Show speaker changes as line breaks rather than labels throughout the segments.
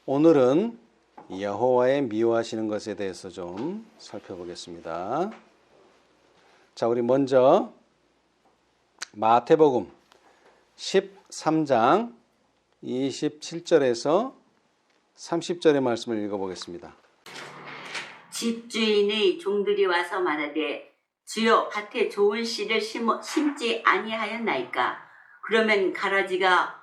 오늘은 여호와의 미워하시는 것에 대해서 좀 살펴보겠습니다. 자, 우리 먼저 마태복음 13장 27절에서 30절의 말씀을 읽어보겠습니다.
집주인의 종들이 와서 말하되 주여 밭에 좋은 씨를 심지 아니하였나이까? 그러면 가라지가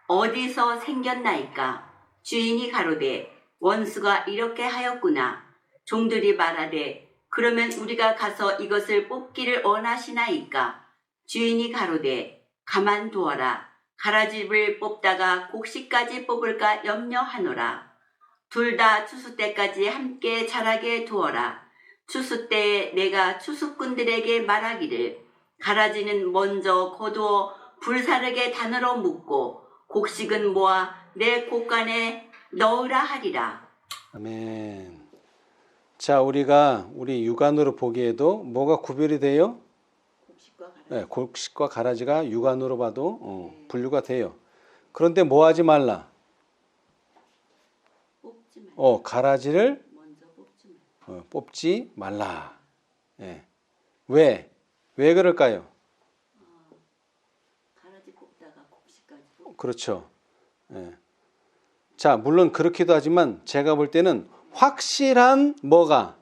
어디서 생겼나이까? 주인이 가로되 원수가 이렇게 하였구나. 종들이 말하되 그러면 우리가 가서 이것을 뽑기를 원하시나이까? 주인이 가로되 가만두어라. 가라지를 뽑다가 곡식까지 뽑을까 염려하노라. 둘 다 추수 때까지 함께 자라게 두어라. 추수 때에 내가 추수꾼들에게 말하기를 가라지는 먼저 거두어 불사르게 단으로 묶고 곡식은 모아 내 곡간에 넣으라 하리라.
아멘. 자, 우리 육안으로 보기에도 뭐가 구별이 돼요? 곡식과 가라지가 육안으로 봐도 분류가 돼요. 그런데 뭐 하지 말라? 가라지를 뽑지 말라. 예. 왜 그럴까요?
가라지 뽑다가 곡식까지
그렇죠. 예. 자, 물론 그렇기도 하지만 제가 볼 때는 확실한 뭐가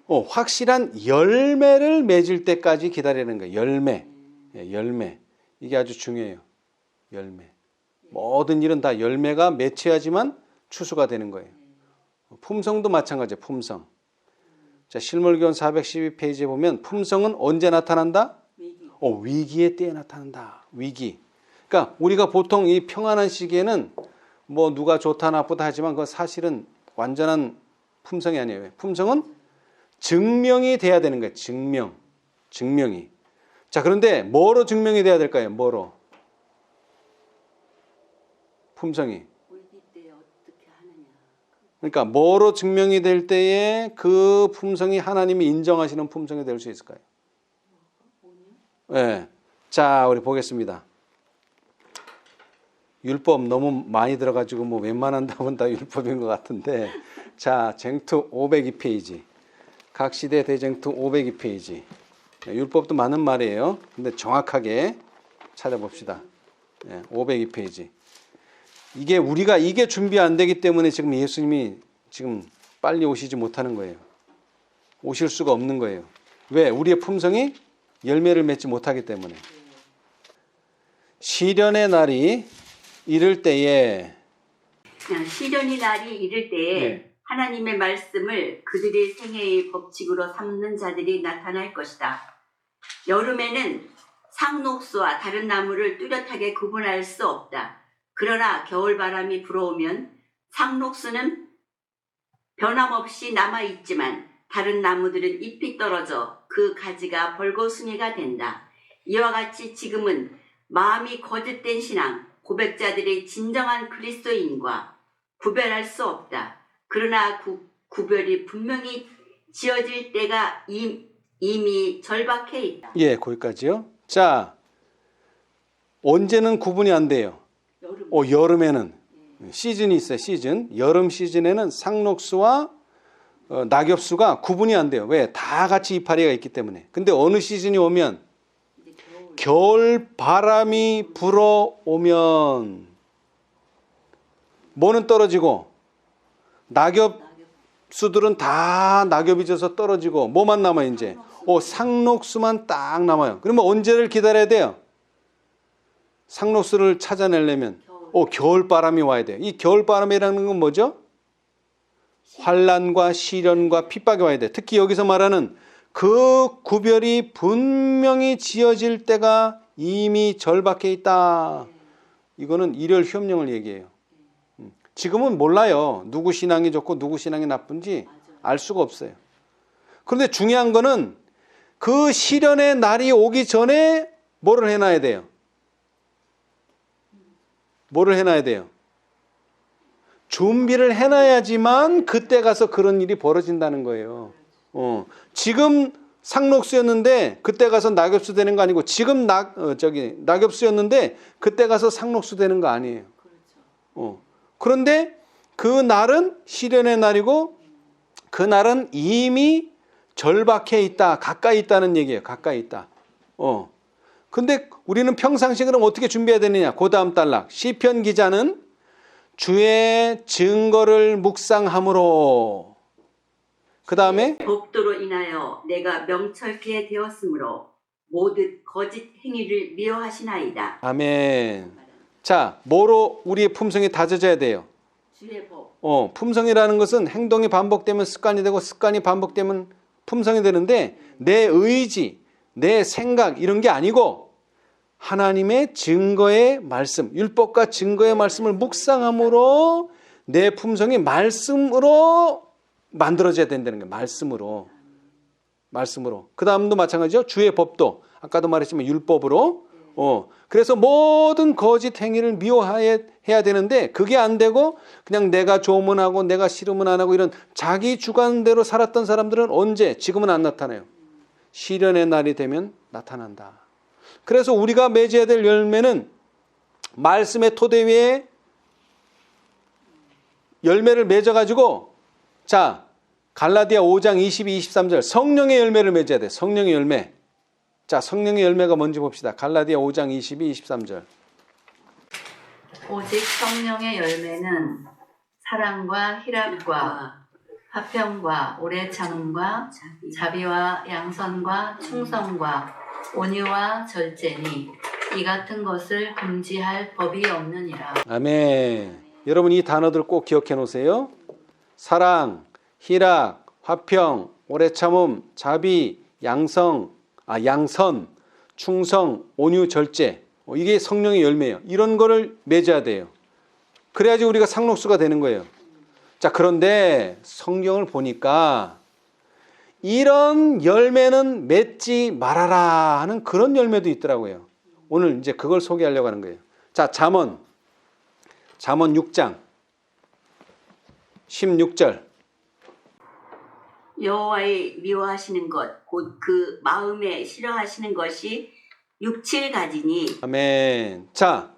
확실한 열매를 맺을 때까지 기다리는 거예요. 열매. 예, 열매. 이게 아주 중요해요. 열매. 모든 일은 다 열매가 맺혀야지만 추수가 되는 거예요. 품성도 마찬가지예요. 품성. 자, 실물교원 412페이지에 보면 품성은 언제 나타난다? 위기의 때에 나타난다. 위기. 그러니까 우리가 보통 이 평안한 시기에는 뭐 누가 좋다 나쁘다 하지만 그건 사실은 완전한 품성이 아니에요. 품성은 증명이 돼야 되는 거예요. 증명이. 자, 그런데 뭐로 증명이 돼야 될까요? 뭐로? 품성이. 그러니까 뭐로 증명이 될 때에 그 품성이 하나님이 인정하시는 품성이 될 수 있을까요? 네. 자, 우리 보겠습니다. 율법 너무 많이 들어가지고 뭐 웬만한 답은 다 율법인 것 같은데, 자, 쟁투 502페이지. 각 시대 대쟁투 502페이지. 율법도 많은 말이에요. 근데 정확하게 찾아봅시다. 502페이지. 이게 준비 안 되기 때문에 지금 예수님이 지금 빨리 오시지 못하는 거예요. 오실 수가 없는 거예요. 왜? 우리의 품성이 열매를 맺지 못하기 때문에. 시련의 날이 이를 때에
시련의 날이 이를 때에 하나님의 말씀을 그들의 생애의 법칙으로 삼는 자들이 나타날 것이다. 여름에는 상록수와 다른 나무를 뚜렷하게 구분할 수 없다. 그러나 겨울바람이 불어오면 상록수는 변함없이 남아있지만 다른 나무들은 잎이 떨어져 그 가지가 벌거숭이가 된다. 이와 같이 지금은 마음이 거짓된 신앙, 고백자들의 진정한 그리스도인과 구별할 수 없다. 그러나 구별이 분명히 지어질 때가 이미 절박해 있다.
예, 거기까지요. 자, 언제는 구분이 안 돼요? 여름에는 시즌이 있어요. 여름 시즌에는 상록수와 낙엽수가 구분이 안 돼요. 왜? 다 같이 이파리가 있기 때문에. 근데 어느 시즌이 오면 겨울 바람이 불어오면 뭐는 떨어지고 낙엽수들은 다 낙엽이 져서 떨어지고 뭐만 남아요 이제? 상록수만 딱 남아요. 그러면 언제를 기다려야 돼요? 상록수를 찾아내려면 겨울바람이 와야 돼요. 이 겨울바람이라는 건 뭐죠? 환난과 시련과 핍박이 와야 돼요. 특히 여기서 말하는 그 구별이 분명히 지어질 때가 이미 절박해 있다. 이거는 일열 효험령을 얘기해요. 지금은 몰라요. 누구 신앙이 좋고 누구 신앙이 나쁜지 알 수가 없어요. 그런데 중요한 거는 그 시련의 날이 오기 전에 뭐를 해놔야 돼요? 뭐를 해놔야 돼요? 준비를 해놔야지만 그때 가서 그런 일이 벌어진다는 거예요. 지금 상록수였는데 그때 가서 낙엽수 되는 거 아니고 지금 낙엽수였는데 그때 가서 상록수 되는 거 아니에요. 그런데 그 날은 시련의 날이고 그 날은 이미 절박해 있다. 가까이 있다는 얘기예요. 가까이 있다. 근데 우리는 평상시 그럼 어떻게 준비해야 되느냐? 그 다음 단락. 시편 기자는 주의 증거를 묵상함으로. 그 다음에
법도로 인하여 내가 명철케 되었으므로 모든 거짓 행위를 미워하시나이다.
아멘. 자, 뭐로 우리의 품성이 다져져야 돼요?
주의 법.
품성이라는 것은 행동이 반복되면 습관이 되고 습관이 반복되면 품성이 되는데 내 의지, 내 생각 이런 게 아니고 하나님의 증거의 말씀, 율법과 증거의 말씀을 묵상함으로 내 품성이 말씀으로 만들어져야 된다는 거예요. 말씀으로. 그 다음도 마찬가지죠. 주의 법도 아까도 말했지만 율법으로. 그래서 모든 거짓 행위를 미워해야 되는데 그게 안 되고 그냥 내가 좋으면 하고 내가 싫으면 안 하고 이런 자기 주관대로 살았던 사람들은 언제? 지금은 안 나타나요. 시련의 날이 되면 나타난다. 그래서 우리가 맺어야 될 열매는 말씀의 토대 위에 열매를 맺어가지고 자 갈라디아 5장 22, 23절 성령의 열매를 맺어야 돼. 성령의 열매. 자, 성령의 열매가 뭔지 봅시다. 갈라디아 5장 22, 23절.
오직 성령의 열매는 사랑과 희락과 화평과 오래 참음과 자비와 양선과 충성과 온유와 절제니 이 같은 것을 금지할 법이 없느니라.
아멘. 여러분 이 단어들 꼭 기억해 놓으세요. 사랑, 희락, 화평, 오래 참음, 자비, 양선, 충성, 온유, 절제. 이게 성령의 열매예요. 이런 거를 맺어야 돼요. 그래야지 우리가 상록수가 되는 거예요. 자, 그런데 성경을 보니까 이런 열매는 맺지 말아라 하는 그런 열매도 있더라고요. 오늘 이제 그걸 소개하려고 하는 거예요. 자, 잠언 6장 16절.
여호와의 미워하시는 것 곧 그 마음에 싫어하시는 것이 6, 7가지니.
아멘. 자,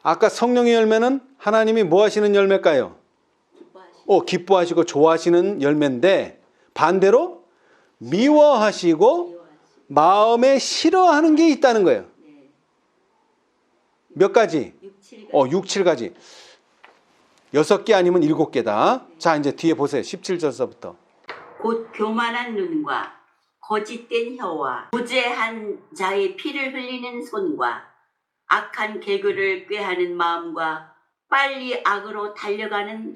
아까 성령의 열매는 하나님이 뭐 하시는 열매일까요? 기뻐하시고 좋아하시는 열매인데 반대로 미워하시고 마음에 싫어하는 게 있다는 거예요. 몇 가지? 6, 7가지. 6개 아니면 7개다. 자, 이제 뒤에 보세요. 17절서부터.
곧 교만한 눈과 거짓된 혀와 무죄한 자의 피를 흘리는 손과 악한 개그를 꾀하는 마음과 빨리 악으로 달려가는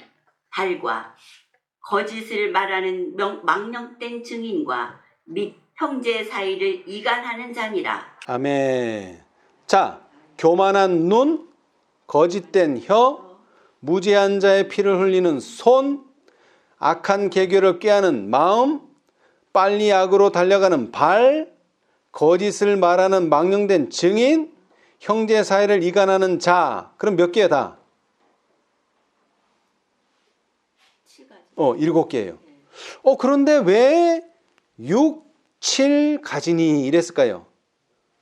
발과 거짓을 말하는 망령된 증인과 및 형제 사이를 이간하는 자니라.
아멘. 자, 교만한 눈, 거짓된 혀, 무죄한 자의 피를 흘리는 손, 악한 계교를 꾀하는 마음, 빨리 악으로 달려가는 발, 거짓을 말하는 망령된 증인, 형제 사이를 이간하는 자. 그럼 몇 개야 다? 7개예요. 그런데 왜 6, 7가지니 이랬을까요?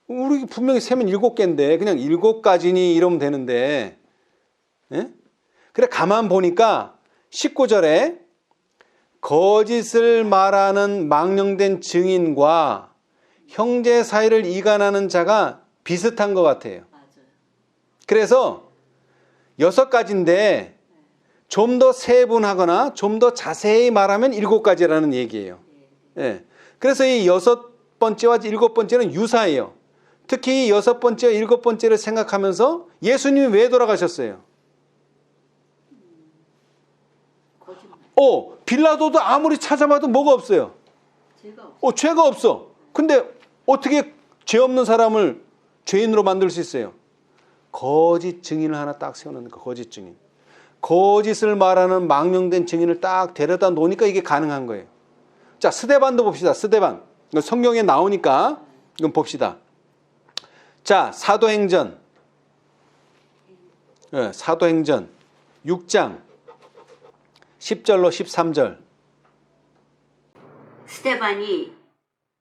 우리 분명히 세면 7개인데 그냥 7가지니 이러면 되는데. 예? 그래 가만 보니까 19절에 거짓을 말하는 망령된 증인과 형제 사이를 이간하는 자가 비슷한 것 같아요. 그래서 6가지인데 좀 더 세분하거나 좀 더 자세히 말하면 7가지라는 얘기예요. 예. 그래서 이 6번째와 7번째는 유사해요. 특히 이 6번째와 7번째를 생각하면서 예수님이 왜 돌아가셨어요? 빌라도도 아무리 찾아봐도 뭐가 없어요? 죄가 없어. 근데 어떻게 죄 없는 사람을 죄인으로 만들 수 있어요? 거짓 증인을 하나 딱 세워놓는 거. 거짓 증인. 거짓을 말하는 망령된 증인을 딱 데려다 놓으니까 이게 가능한 거예요. 자, 스데반도 봅시다. 스데반. 성경에 나오니까 이건 봅시다. 자, 사도행전 6장 10절로 13절.
스데반이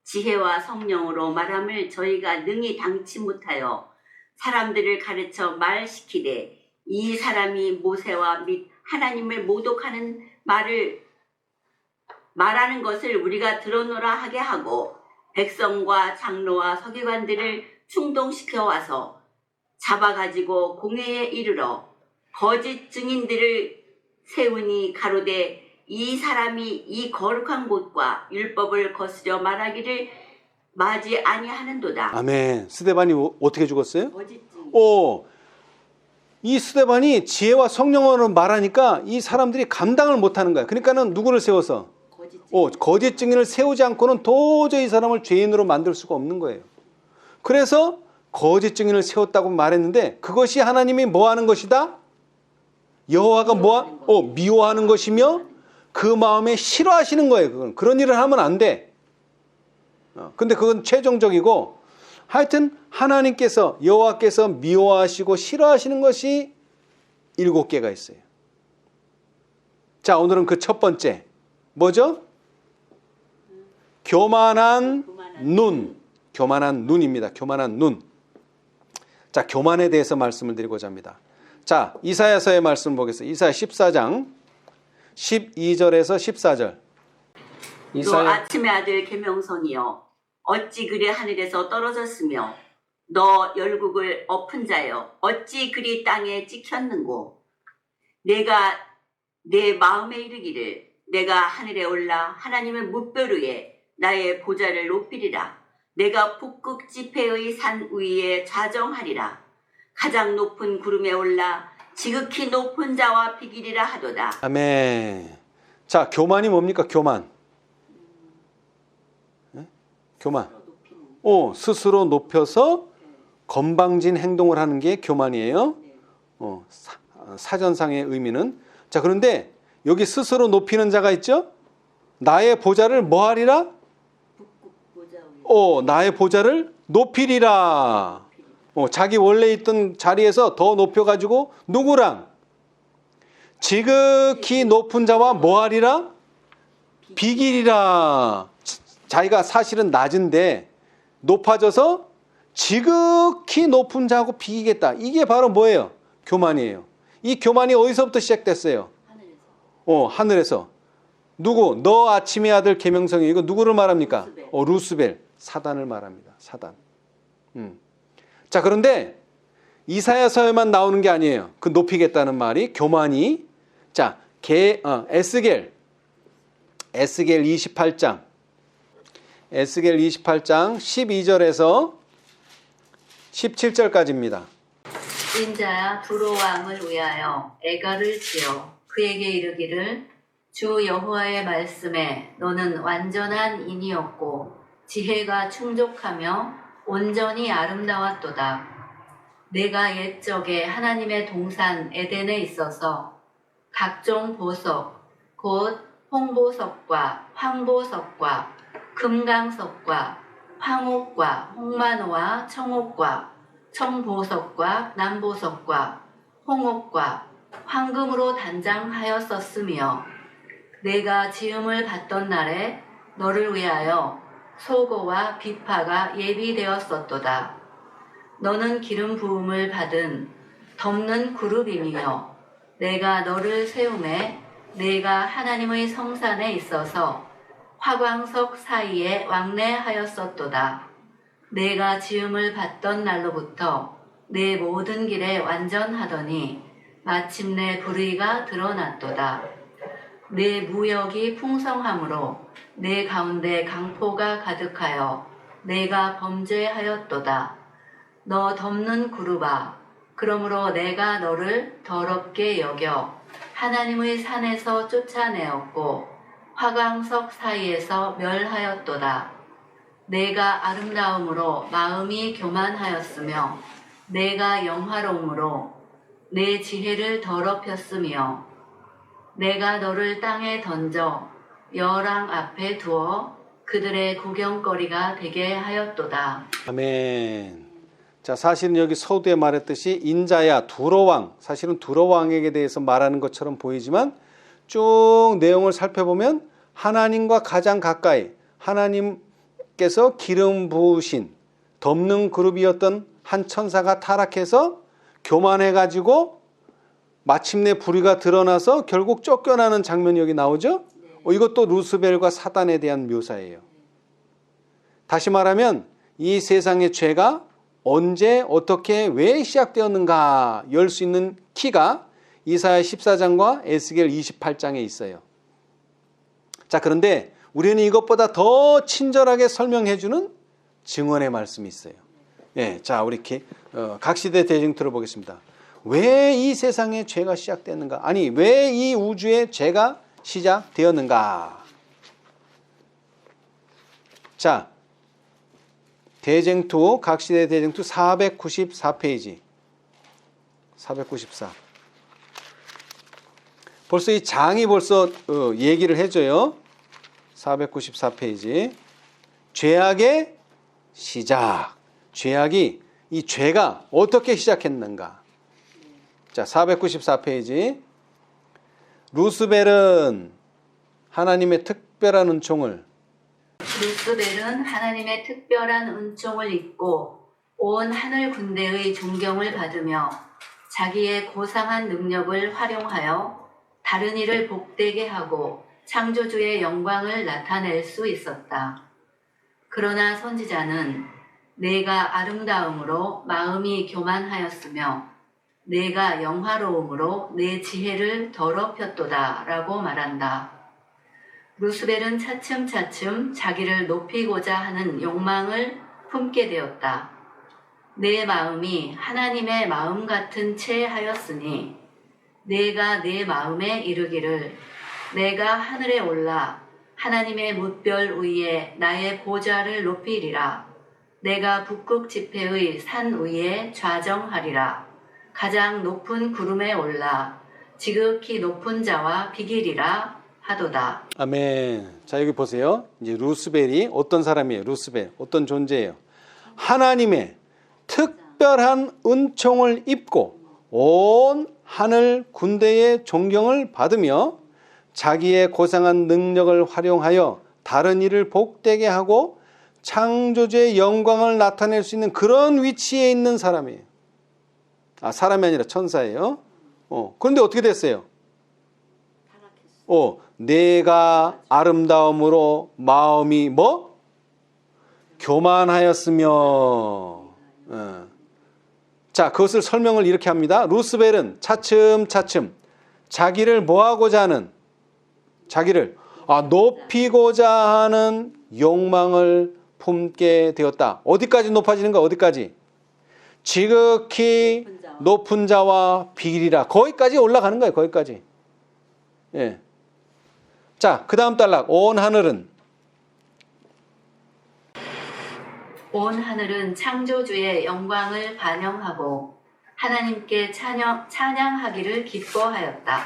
지혜와 성령으로 말함을 저희가 능히 당치 못하여 사람들을 가르쳐 말시키되 이 사람이 모세와 및 하나님을 모독하는 말하는 것을 우리가 들어노라 하게 하고 백성과 장로와 서기관들을 충동시켜 와서 잡아가지고 공회에 이르러 거짓 증인들을 세우니 가로되 이 사람이 이 거룩한 곳과 율법을 거스려 말하기를 마지 아니하는도다.
아멘. 스데반이 어떻게 죽었어요?
거짓 증인.
이 스데반이 지혜와 성령으로 말하니까 이 사람들이 감당을 못하는 거야. 그러니까는 누구를 세워서? 거짓 증인을 세우지 않고는 도저히 이 사람을 죄인으로 만들 수가 없는 거예요. 그래서 거짓 증인을 세웠다고 말했는데 그것이 하나님이 뭐 하는 것이다? 여호와가 미워하는 것이며 그 마음에 싫어하시는 거예요. 그건. 그런 일을 하면 안 돼. 근데 그건 최종적이고 하여튼 하나님께서 여호와께서 미워하시고 싫어하시는 것이 7개가 있어요. 자, 오늘은 그 첫 번째 뭐죠? 교만한 눈입니다. 교만한 눈. 자, 교만에 대해서 말씀을 드리고자 합니다. 자, 이사야서의 말씀 보겠습니다. 이사야 14장 12절에서 14절.
또 아침의 아들 계명성이여 어찌 그리 하늘에서 떨어졌으며 너 열국을 엎은 자여 어찌 그리 땅에 찍혔는고 내가 내 마음에 이르기를 내가 하늘에 올라 하나님의 뭇별 위에 나의 보좌를 높이리라. 내가 북극 지폐의 산 위에 좌정하리라. 가장 높은 구름에 올라 지극히 높은 자와 비기리라 하도다.
아멘. 자, 교만이 뭡니까? 교만. 교만. 스스로 높여서 건방진 행동을 하는 게 교만이에요. 사전상의 의미는. 자, 그런데 여기 스스로 높이는 자가 있죠? 나의 보좌를 뭐 하리라? 나의 보좌를 높이리라. 자기 원래 있던 자리에서 더 높여가지고 누구랑? 지극히 높은 자와 뭐 하리라? 비기리라. 자기가 사실은 낮은데 높아져서 지극히 높은 자하고 비기겠다. 이게 바로 뭐예요? 교만이에요. 이 교만이 어디서부터 시작됐어요? 하늘에서. 누구? 너 아침의 아들 계명성이. 이거 누구를 말합니까? 루스벨. 사단을 말합니다. 사단. 자, 그런데 이사야서에만 나오는 게 아니에요. 그 높이겠다는 말이 교만이. 자, 에스겔 28장 12절에서 17절까지입니다.
인자야 두로 왕을 위하여 애가를 지어 그에게 이르기를 주 여호와의 말씀에 너는 완전한 인이었고 지혜가 충족하며 온전히 아름다웠도다. 내가 옛적에 하나님의 동산 에덴에 있어서 각종 보석 곧 홍보석과 황보석과 금강석과 황옥과 홍만호와 청옥과 청보석과 남보석과 홍옥과 황금으로 단장하였었으며 내가 지음을 받던 날에 너를 위하여 소고와 비파가 예비되었었도다. 너는 기름 부음을 받은 덮는 그룹이며 내가 너를 세우매 내가 하나님의 성산에 있어서 화광석 사이에 왕래하였었도다. 내가 지음을 받던 날로부터 내 모든 길에 완전하더니 마침내 불의가 드러났도다. 내 무역이 풍성함으로 내 가운데 강포가 가득하여 내가 범죄하였도다. 너 덮는 그룹아, 그러므로 내가 너를 더럽게 여겨 하나님의 산에서 쫓아내었고 화광석 사이에서 멸하였도다. 내가 아름다움으로 마음이 교만하였으며 내가 영화로움으로 내 지혜를 더럽혔으며 내가 너를 땅에 던져 여랑 앞에 두어 그들의 구경거리가 되게 하였도다.
아멘. 자, 사실은 여기 서두에 말했듯이 인자야 두로왕, 사실은 두로왕에게 대해서 말하는 것처럼 보이지만 쭉 내용을 살펴보면 하나님과 가장 가까이 하나님께서 기름 부으신 덮는 그룹이었던 한 천사가 타락해서 교만해가지고 마침내 불의가 드러나서 결국 쫓겨나는 장면이 여기 나오죠. 이것도 루스벨과 사단에 대한 묘사예요. 다시 말하면 이 세상의 죄가 언제 어떻게 왜 시작되었는가 열 수 있는 키가 이사야 14장과 에스겔 28장에 있어요. 자, 그런데 우리는 이것보다 더 친절하게 설명해주는 증언의 말씀이 있어요. 예, 자, 우리 각시대 대쟁투를 보겠습니다. 왜 이 세상에 죄가 시작됐는가? 아니, 왜 이 우주에 죄가 시작되었는가? 자, 대쟁투, 각시대 대쟁투 494페이지. 494. 벌써 이 장이 벌써 얘기를 해줘요. 494페이지. 죄악의 시작. 죄악이, 이 죄가 어떻게 시작했는가? 자, 494페이지. 루스벨은 하나님의 특별한 은총을
루스벨은 하나님의 특별한 은총을 입고 온 하늘 군대의 존경을 받으며 자기의 고상한 능력을 활용하여 다른 이를 복되게 하고 창조주의 영광을 나타낼 수 있었다. 그러나 선지자는 내가 아름다움으로 마음이 교만하였으며 내가 영화로움으로 내 지혜를 더럽혔도다 라고 말한다. 루스벨은 차츰차츰 자기를 높이고자 하는 욕망을 품게 되었다. 내 마음이 하나님의 마음 같은 채 하였으니 내가 내 마음에 이르기를 내가 하늘에 올라 하나님의 뭇별 위에 나의 보좌를 높이리라. 내가 북극 지폐의 산 위에 좌정하리라. 가장 높은 구름에 올라 지극히 높은 자와 비기리라 하도다.
아멘. 자, 여기 보세요. 이제 루스벨이 어떤 사람이에요? 루스벨 어떤 존재예요? 하나님의 특별한 은총을 입고 온 하늘 군대의 존경을 받으며 자기의 고상한 능력을 활용하여 다른 이를 복되게 하고 창조주의 영광을 나타낼 수 있는 그런 위치에 있는 사람이에요. 사람이 아니라 천사예요. 그런데 어떻게 됐어요? 내가 아름다움으로 마음이 교만하였으며. 자, 그것을 설명을 이렇게 합니다. 루스벨은 차츰차츰 자기를 뭐하고자 하는, 자기를 높이고자 하는 욕망을 품게 되었다. 어디까지 높아지는 거야? 어디까지? 지극히 높은 자와 비리라. 거기까지 올라가는 거예요. 거기까지. 예. 자, 그 다음 단락. 온 하늘은
창조주의 영광을 반영하고 하나님께 찬양하기를 기뻐하였다.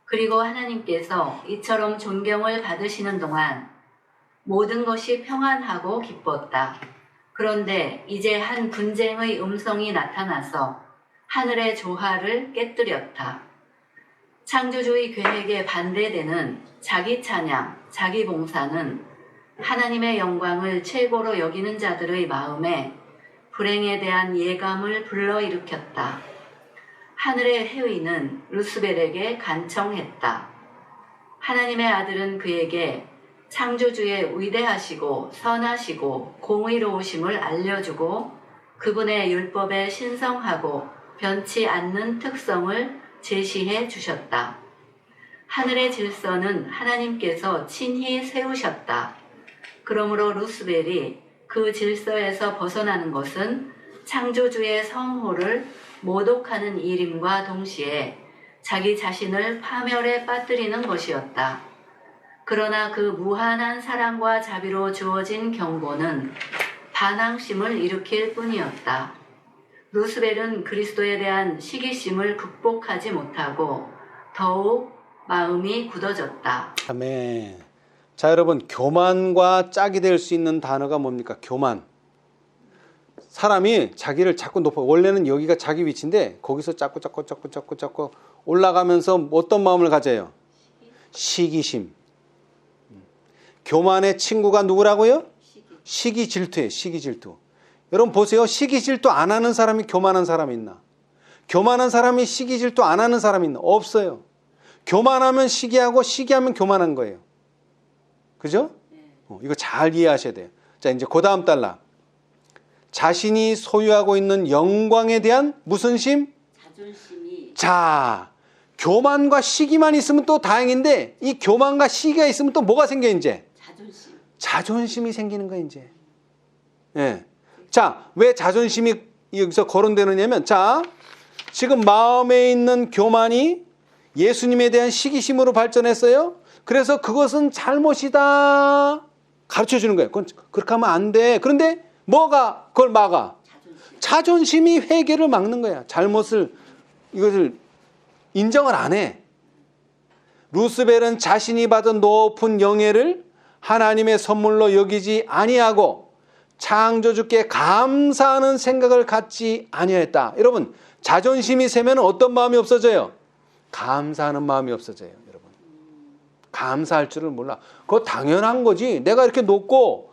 그리고 하나님께서 이처럼 존경을 받으시는 동안 모든 것이 평안하고 기뻤다. 그런데 이제 한 분쟁의 음성이 나타나서 하늘의 조화를 깨뜨렸다. 창조주의 계획에 반대되는 자기 찬양, 자기 봉사는 하나님의 영광을 최고로 여기는 자들의 마음에 불행에 대한 예감을 불러일으켰다. 하늘의 해위는 루스벨에게 간청했다. 하나님의 아들은 그에게 창조주의 위대하시고 선하시고 공의로우심을 알려주고 그분의 율법에 신성하고 변치 않는 특성을 제시해 주셨다. 하늘의 질서는 하나님께서 친히 세우셨다. 그러므로 루스벨이 그 질서에서 벗어나는 것은 창조주의 성호를 모독하는 일임과 동시에 자기 자신을 파멸에 빠뜨리는 것이었다. 그러나 그 무한한 사랑과 자비로 주어진 경고는 반항심을 일으킬 뿐이었다. 루스벨은 그리스도에 대한 시기심을 극복하지 못하고 더욱 마음이 굳어졌다.
아멘. 자, 여러분, 교만과 짝이 될 수 있는 단어가 뭡니까? 교만. 사람이 자기를 자꾸 높여, 원래는 여기가 자기 위치인데 거기서 자꾸 올라가면서 어떤 마음을 가져요? 시기심. 교만의 친구가 누구라고요? 시기 질투예요. 시기 질투. 여러분 보세요. 시기 질투 안 하는 사람이 교만한 사람이 있나? 교만한 사람이 시기 질투 안 하는 사람이 있나? 없어요. 교만하면 시기하고 시기하면 교만한 거예요. 그죠? 이거 잘 이해하셔야 돼요. 자, 이제 그 다음 달라. 자신이 소유하고 있는 영광에 대한 무슨 심?
자존심이.
자, 교만과 시기만 있으면 또 다행인데 이 교만과 시기가 있으면 또 뭐가 생겨 이제?
자존심.
자존심이 생기는 거야 이제. 예. 자, 왜 자존심이 여기서 거론되느냐면, 자, 지금 마음에 있는 교만이 예수님에 대한 시기심으로 발전했어요. 그래서 그것은 잘못이다 가르쳐 주는 거예요. 그렇게 하면 안 돼. 그런데 뭐가 그걸 막아? 자존심이 회개를 막는 거야. 잘못을, 이것을 인정을 안 해. 루스벨은 자신이 받은 높은 영예를 하나님의 선물로 여기지 아니하고 창조주께 감사하는 생각을 갖지 아니하였다. 여러분, 자존심이 세면 어떤 마음이 없어져요? 감사하는 마음이 없어져요. 여러분, 감사할 줄을 몰라. 그거 당연한 거지. 내가 이렇게 높고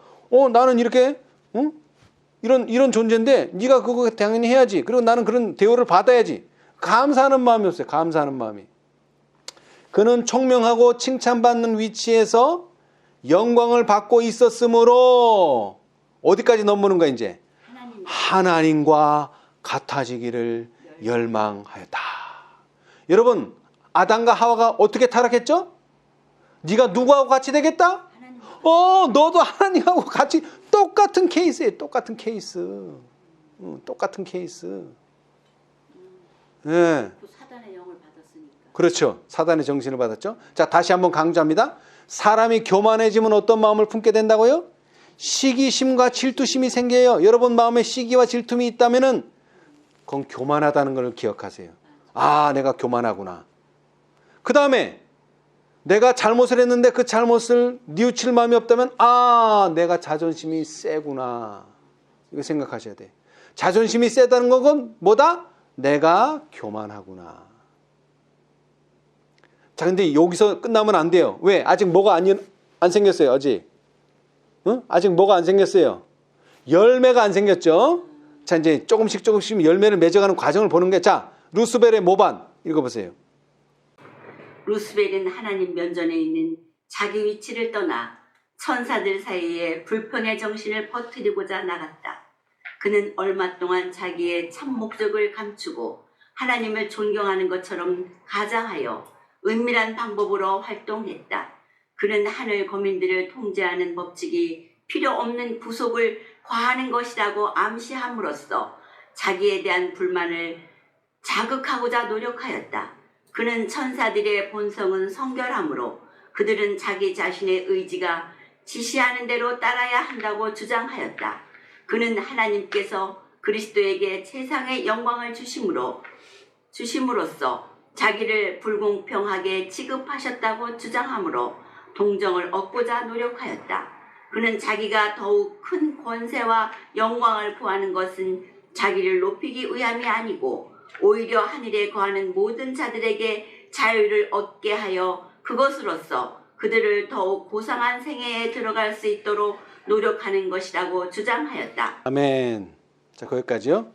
나는 이렇게 이런 존재인데 네가 그거 당연히 해야지. 그리고 나는 그런 대우를 받아야지. 감사하는 마음이 없어요. 감사하는 마음이. 그는 총명하고 칭찬받는 위치에서 영광을 받고 있었으므로 어디까지 넘보는 거야 이제? 하나님과 같아지기를 열망하였다. 여러분, 아담과 하와가 어떻게 타락했죠? 네가 누구하고 같이 되겠다? 너도 하나님하고 같이. 똑같은 케이스예요. 똑같은 케이스. 똑같은 케이스. 예.
사단의 영을 받았으니까.
그렇죠. 사단의 정신을 받았죠. 자, 다시 한번 강조합니다. 사람이 교만해지면 어떤 마음을 품게 된다고요? 시기심과 질투심이 생겨요. 여러분 마음에 시기와 질투심이 있다면은 그건 교만하다는 걸 기억하세요. 아, 내가 교만하구나. 그 다음에 내가 잘못을 했는데 그 잘못을 뉘우칠 마음이 없다면, 아, 내가 자존심이 세구나. 이거 생각하셔야 돼. 자존심이 세다는 건 뭐다? 내가 교만하구나. 자, 근데 여기서 끝나면 안 돼요. 왜? 아직 뭐가 안 생겼어요. 아직 뭐가 안 생겼어요. 열매가 안 생겼죠. 자, 이제 조금씩 열매를 맺어가는 과정을 보는 게, 자, 루스벨의 모반 읽어보세요.
루스벨은 하나님 면전에 있는 자기 위치를 떠나 천사들 사이에 불평의 정신을 퍼뜨리고자 나갔다. 그는 얼마 동안 자기의 참 목적을 감추고 하나님을 존경하는 것처럼 가장하여 은밀한 방법으로 활동했다. 그는 하늘 거민들을 통제하는 법칙이 필요 없는 구속을 과하는 것이라고 암시함으로써 자기에 대한 불만을 자극하고자 노력하였다. 그는 천사들의 본성은 성결하므로 그들은 자기 자신의 의지가 지시하는 대로 따라야 한다고 주장하였다. 그는 하나님께서 그리스도에게 세상의 영광을 주심으로써 자기를 불공평하게 취급하셨다고 주장하므로 동정을 얻고자 노력하였다. 그는 자기가 더욱 큰 권세와 영광을 구하는 것은 자기를 높이기 위함이 아니고 오히려 하늘에 거하는 모든 자들에게 자유를 얻게 하여 그것으로써 그들을 더욱 고상한 생애에 들어갈 수 있도록 노력하는 것이라고 주장하였다.
아멘. 자, 거기까지요.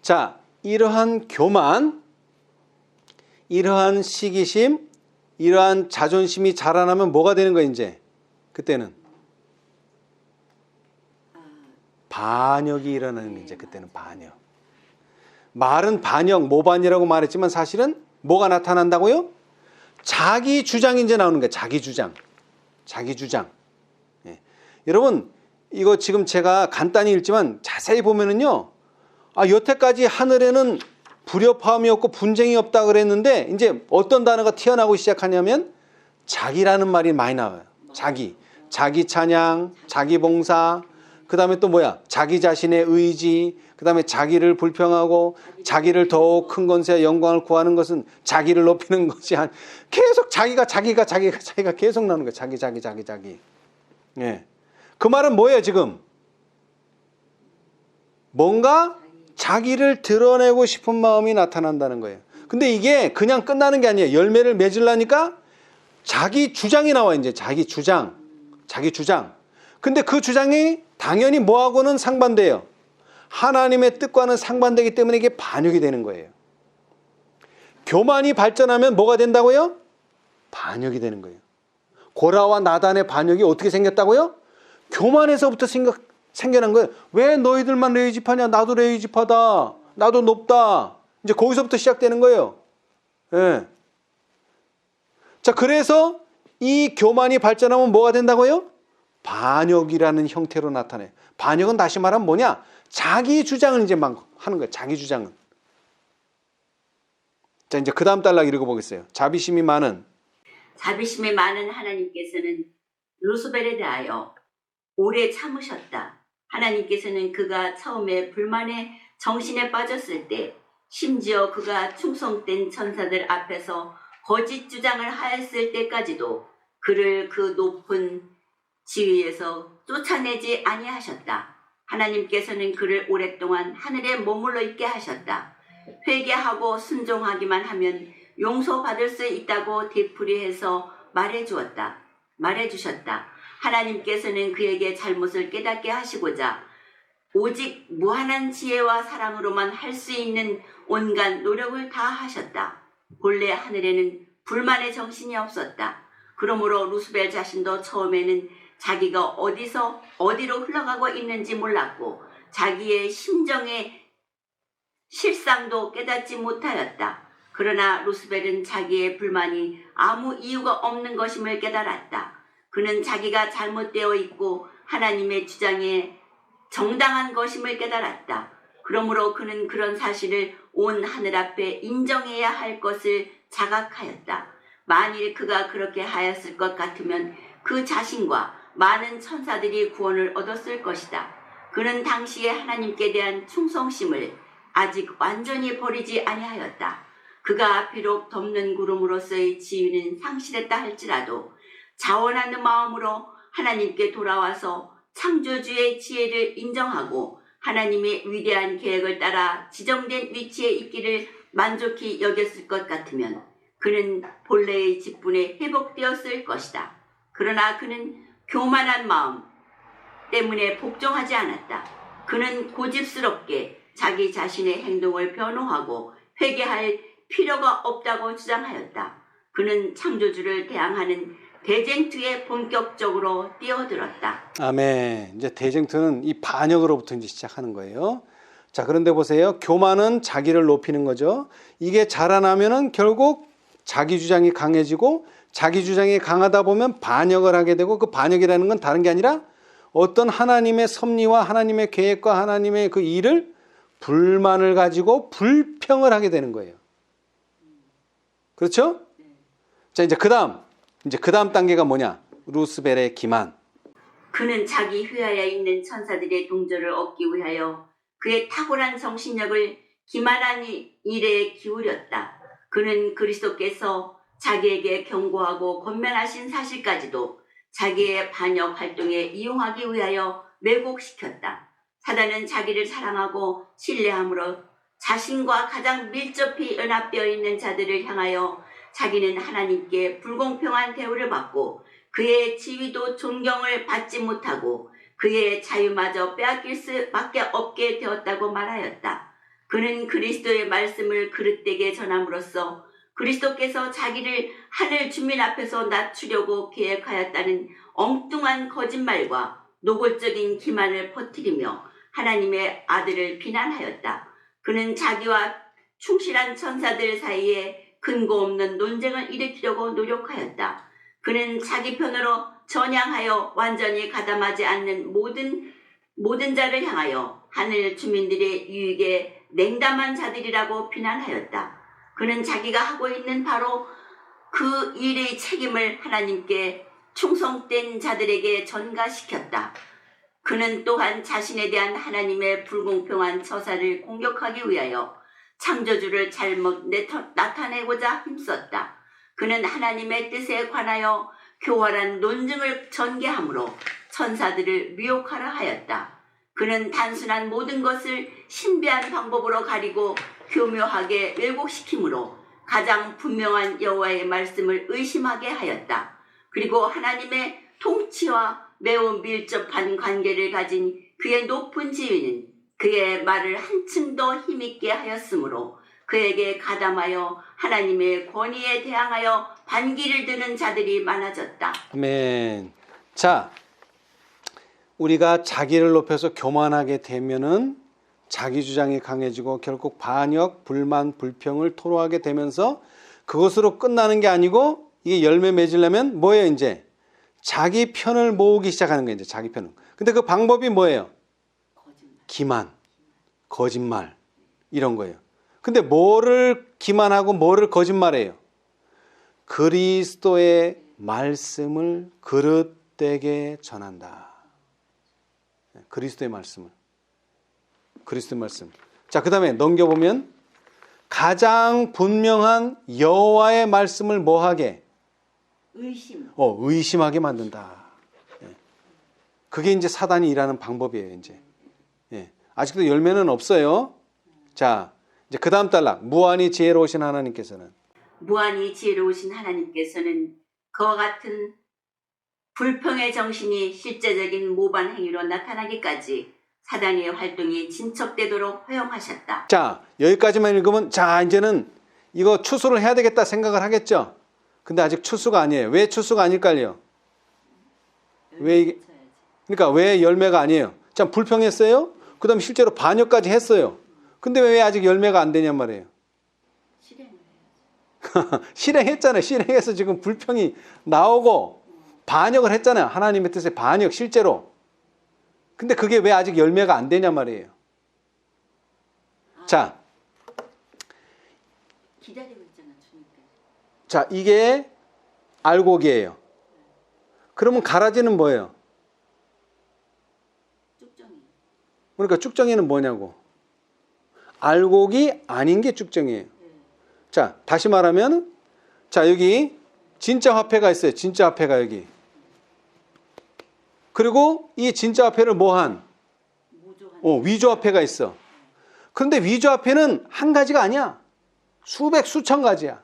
자, 이러한 교만, 이러한 시기심, 이러한 자존심이 자라나면 뭐가 되는 거야 이제? 그때는 반역이 일어나는 이제 그때는 반역. 말은 반역, 모반이라고 말했지만 사실은 뭐가 나타난다고요? 자기 주장이 이제 나오는 거예요. 자기 주장. 자기 주장. 예. 여러분, 이거 지금 제가 간단히 읽지만 자세히 보면은요, 여태까지 하늘에는 불협화음이 없고 분쟁이 없다 그랬는데 이제 어떤 단어가 튀어나오기 시작하냐면 자기라는 말이 많이 나와요. 자기 찬양, 자기 봉사, 그 다음에 또 뭐야? 자기 자신의 의지, 그 다음에 자기를 불평하고 자기를 더욱 큰 권세와 영광을 구하는 것은 자기를 높이는 것이 계속 자기가 계속 나오는 거예요. 자기. 예. 그 말은 뭐예요 지금? 뭔가 자기를 드러내고 싶은 마음이 나타난다는 거예요. 근데 이게 그냥 끝나는 게 아니에요. 열매를 맺으려니까 자기 주장이 나와 이제. 자기 주장. 근데 그 주장이 당연히 뭐하고는 상반돼요. 하나님의 뜻과는 상반되기 때문에 이게 반역이 되는 거예요. 교만이 발전하면 뭐가 된다고요? 반역이 되는 거예요. 고라와 나단의 반역이 어떻게 생겼다고요? 교만에서부터 생겨난 거예요. 왜 너희들만 레위 지파냐? 나도 레위 지파다. 나도 높다. 이제 거기서부터 시작되는 거예요. 예. 자, 그래서 이 교만이 발전하면 뭐가 된다고요? 반역이라는 형태로 나타나요. 반역은 다시 말하면 뭐냐? 자기 주장을 이제 막 하는 거예요. 자기 주장은. 자, 이제 그 다음 단락 읽어보겠어요. 자비심이 많은
하나님께서는 루스벨에 대하여 오래 참으셨다. 하나님께서는 그가 처음에 불만에 정신에 빠졌을 때, 심지어 그가 충성된 천사들 앞에서 거짓 주장을 하였을 때까지도 그를 그 높은 지위에서 쫓아내지 아니하셨다. 하나님께서는 그를 오랫동안 하늘에 머물러 있게 하셨다. 회개하고 순종하기만 하면 용서받을 수 있다고 되풀이해서 말해주셨다. 하나님께서는 그에게 잘못을 깨닫게 하시고자 오직 무한한 지혜와 사랑으로만 할 수 있는 온갖 노력을 다 하셨다. 본래 하늘에는 불만의 정신이 없었다. 그러므로 루스벨 자신도 처음에는 자기가 어디로 흘러가고 있는지 몰랐고 자기의 심정의 실상도 깨닫지 못하였다. 그러나 루스벨은 자기의 불만이 아무 이유가 없는 것임을 깨달았다. 그는 자기가 잘못되어 있고 하나님의 주장에 정당한 것임을 깨달았다. 그러므로 그는 그런 사실을 온 하늘 앞에 인정해야 할 것을 자각하였다. 만일 그가 그렇게 하였을 것 같으면 그 자신과 많은 천사들이 구원을 얻었을 것이다. 그는 당시에 하나님께 대한 충성심을 아직 완전히 버리지 아니하였다. 그가 비록 덮는 구름으로서의 지위는 상실했다 할지라도 자원하는 마음으로 하나님께 돌아와서 창조주의 지혜를 인정하고 하나님의 위대한 계획을 따라 지정된 위치에 있기를 만족히 여겼을 것 같으면 그는 본래의 직분에 회복되었을 것이다. 그러나 그는 교만한 마음 때문에 복종하지 않았다. 그는 고집스럽게 자기 자신의 행동을 변호하고 회개할 필요가 없다고 주장하였다. 그는 창조주를 대항하는 대쟁투에 본격적으로 뛰어들었다.
아멘. 이제 대쟁투는 이 반역으로부터 이제 시작하는 거예요. 자, 그런데 보세요. 교만은 자기를 높이는 거죠. 이게 자라나면은 결국 자기 주장이 강해지고 자기 주장이 강하다 보면 반역을 하게 되고 그 반역이라는 건 다른 게 아니라 어떤 하나님의 섭리와 하나님의 계획과 하나님의 그 일을 불만을 가지고 불평을 하게 되는 거예요. 그렇죠? 자, 이제 그 다음 단계가 뭐냐? 루스벨의 기만.
그는 자기 휘하에 있는 천사들의 동조를 얻기 위하여 그의 탁월한 정신력을 기만한 일에 기울였다. 그는 그리스도께서 자기에게 경고하고 권면하신 사실까지도 자기의 반역 활동에 이용하기 위하여 왜곡시켰다. 사단은 자기를 사랑하고 신뢰함으로 자신과 가장 밀접히 연합되어 있는 자들을 향하여 자기는 하나님께 불공평한 대우를 받고 그의 지위도 존경을 받지 못하고 그의 자유마저 빼앗길 수밖에 없게 되었다고 말하였다. 그는 그리스도의 말씀을 그릇되게 전함으로써 그리스도께서 자기를 하늘 주민 앞에서 낮추려고 계획하였다는 엉뚱한 거짓말과 노골적인 기만을 퍼뜨리며 하나님의 아들을 비난하였다. 그는 자기와 충실한 천사들 사이에 근거 없는 논쟁을 일으키려고 노력하였다. 그는 자기 편으로 전향하여 완전히 가담하지 않는 모든 자를 향하여 하늘 주민들의 유익에 냉담한 자들이라고 비난하였다. 그는 자기가 하고 있는 바로 그 일의 책임을 하나님께 충성된 자들에게 전가시켰다. 그는 또한 자신에 대한 하나님의 불공평한 처사를 공격하기 위하여 창조주를 잘못 나타내고자 힘썼다. 그는 하나님의 뜻에 관하여 교활한 논증을 전개하므로 천사들을 미혹하라 하였다. 그는 단순한 모든 것을 신비한 방법으로 가리고 교묘하게 왜곡시키므로 가장 분명한 여호와의 말씀을 의심하게 하였다. 그리고 하나님의 통치와 매우 밀접한 관계를 가진 그의 높은 지위는 그의 말을 한층 더 힘있게 하였으므로 그에게 가담하여 하나님의 권위에 대항하여 반기를 드는 자들이 많아졌다.
아멘. 자, 우리가 자기를 높여서 교만하게 되면은 자기 주장이 강해지고 결국 반역, 불만, 불평을 토로하게 되면서 그것으로 끝나는 게 아니고 이게 열매 맺으려면 뭐예요, 이제? 자기 편을 모으기 시작하는 거예요, 이제 자기 편을. 근데 그 방법이 뭐예요? 기만, 거짓말, 이런 거예요. 근데 뭐를 기만하고 뭐를 거짓말해요? 그리스도의 말씀을 그릇되게 전한다. 그리스도의 말씀을. 그리스도의 말씀. 자, 그 다음에 넘겨보면 가장 분명한 여호와의 말씀을 뭐하게? 의심하게 만든다. 그게 이제 사단이 일하는 방법이에요, 이제. 아직도 열매는 없어요. 자, 이제 그 다음 단락. 무한히 지혜로우신 하나님께서는.
무한히 지혜로우신 하나님께서는 그와 같은 불평의 정신이 실제적인 모반 행위로 나타나기까지 사단의 활동이 진척되도록 허용하셨다.
자, 여기까지만 읽으면 자, 이제는 이거 추수를 해야 되겠다 생각을 하겠죠. 근데 아직 추수가 아니에요. 왜 추수가 아닐까요? 왜 이게, 그러니까 왜 열매가 아니에요? 참 불평했어요. 그 다음에 실제로 반역까지 했어요. 근데 왜 아직 열매가 안 되냔 말이에요. 실행했잖아요. 실행해서 지금 불평이 나오고 반역을 했잖아요. 하나님의 뜻에 반역 실제로. 근데 그게 왜 아직 열매가 안 되냔 말이에요. 자,
기다리고 있잖아, 주님께.
자, 이게 알곡이에요. 그러면 가라지는 뭐예요?
쭉정이.
그러니까 쭉정이는 뭐냐고. 알곡이 아닌 게 쭉정이에요. 자, 다시 말하면, 자, 여기 진짜 화폐가 있어요. 진짜 화폐가 여기. 그리고 이 진짜 화폐를 뭐한? 위조 화폐가 있어. 그런데 위조 화폐는 한 가지가 아니야. 수백, 수천 가지야.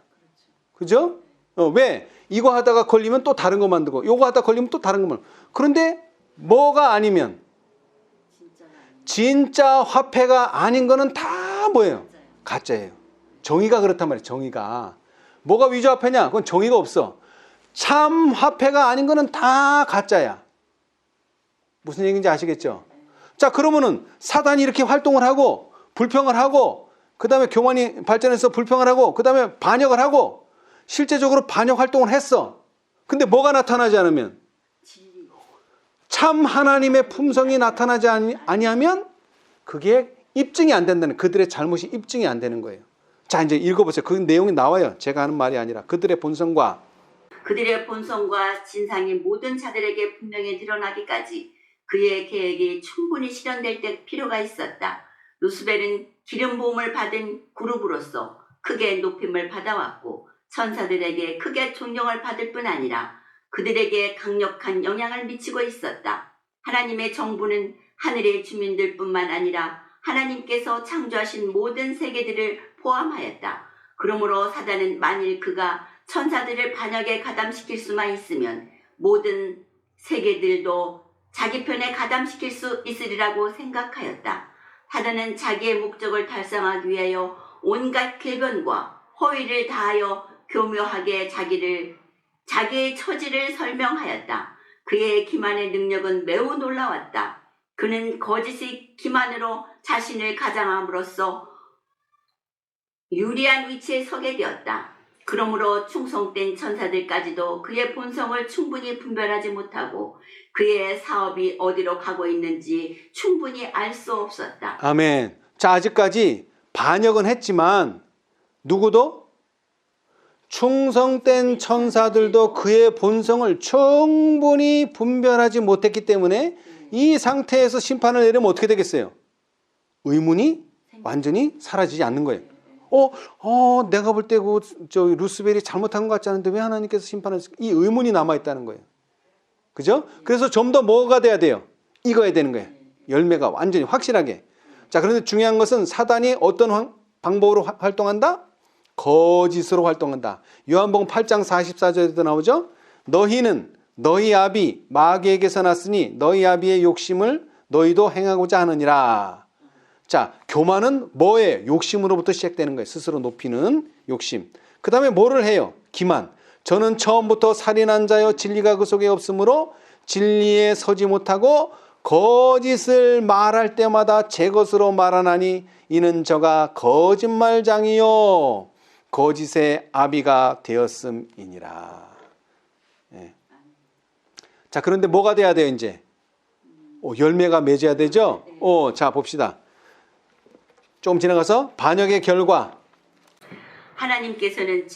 그죠? 왜? 이거 하다가 걸리면 또 다른 거 만들고, 이거 하다가 걸리면 또 다른 거 만들고. 그런데 뭐가 아니면? 진짜 화폐가 아닌 거는 다 뭐예요? 가짜예요. 정의가 그렇단 말이에요. 정의가. 뭐가 위조 화폐냐? 그건 정의가 없어. 참 화폐가 아닌 거는 다 가짜야. 무슨 얘기인지 아시겠죠? 자, 그러면은 사단이 이렇게 활동을 하고 불평을 하고 그 다음에 교만이 발전해서 불평을 하고 그 다음에 반역을 하고 실제적으로 반역 활동을 했어. 근데 뭐가 나타나지 않으면? 참 하나님의 품성이 나타나지 아니하면 그게 입증이 안 된다는, 그들의 잘못이 입증이 안 되는 거예요. 자, 이제 읽어보세요. 그 내용이 나와요. 제가 하는 말이 아니라 그들의 본성과
진상이 모든 자들에게 분명히 드러나기까지 그의 계획이 충분히 실현될 때 필요가 있었다. 루스벨은 기름 부음을 받은 그룹으로서 크게 높임을 받아왔고 천사들에게 크게 존경을 받을 뿐 아니라 그들에게 강력한 영향을 미치고 있었다. 하나님의 정부는 하늘의 주민들뿐만 아니라 하나님께서 창조하신 모든 세계들을 포함하였다. 그러므로 사단은 만일 그가 천사들을 반역에 가담시킬 수만 있으면 모든 세계들도 자기 편에 가담시킬 수 있으리라고 생각하였다. 사단은 자기의 목적을 달성하기 위하여 온갖 궤변과 허위를 다하여 교묘하게 자기의 처지를 설명하였다. 그의 기만의 능력은 매우 놀라웠다. 그는 거짓의 기만으로 자신을 가장함으로써 유리한 위치에 서게 되었다. 그러므로 충성된 천사들까지도 그의 본성을 충분히 분별하지 못하고 그의 사업이 어디로 가고 있는지 충분히 알 수 없었다.
아멘. 자, 아직까지 반역은 했지만 누구도? 충성된 천사들도 그의 본성을 충분히 분별하지 못했기 때문에 이 상태에서 심판을 내리면 어떻게 되겠어요? 의문이 완전히 사라지지 않는 거예요. 내가 볼 때 루스벨이 잘못한 것 같지 않은데 왜 하나님께서 심판했을까? 이 의문이 남아있다는 거예요. 그죠? 그래서 좀 더 뭐가 돼야 돼요? 익어야 되는 거예요. 열매가 완전히 확실하게. 자, 그런데 중요한 것은 사단이 어떤 방법으로 활동한다? 거짓으로 활동한다. 요한복음 8장 44절에도 나오죠? 너희는 너희 아비 마귀에게서 났으니 너희 아비의 욕심을 너희도 행하고자 하느니라. 자, 교만은 뭐예요? 욕심으로부터 시작되는 거예요. 스스로 높이는 욕심. 그 다음에 뭐를 해요? 기만. 저는 처음부터 살인한 자여 진리가 그 속에 없으므로 진리에 서지 못하고 거짓을 말할 때마다 제 것으로 말하나니 이는 저가 거짓말장이요 거짓의 아비가 되었음이니라. 예. 자, 그런데 뭐가 돼야 돼요 이제? 열매가 맺어야 되죠? 자, 봅시다. 조금 지나가서 반역의 결과.
하나님께서는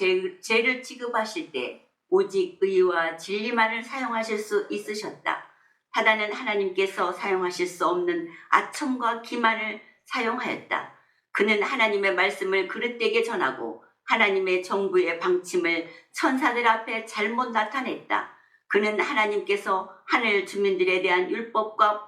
죄를 취급하실 때 오직 의와 진리만을 사용하실 수 있으셨다. 사단은 하나님께서 사용하실 수 없는 아첨과 기만을 사용하였다. 그는 하나님의 말씀을 그릇되게 전하고 하나님의 정부의 방침을 천사들 앞에 잘못 나타냈다. 그는 하나님께서 하늘 주민들에 대한 율법과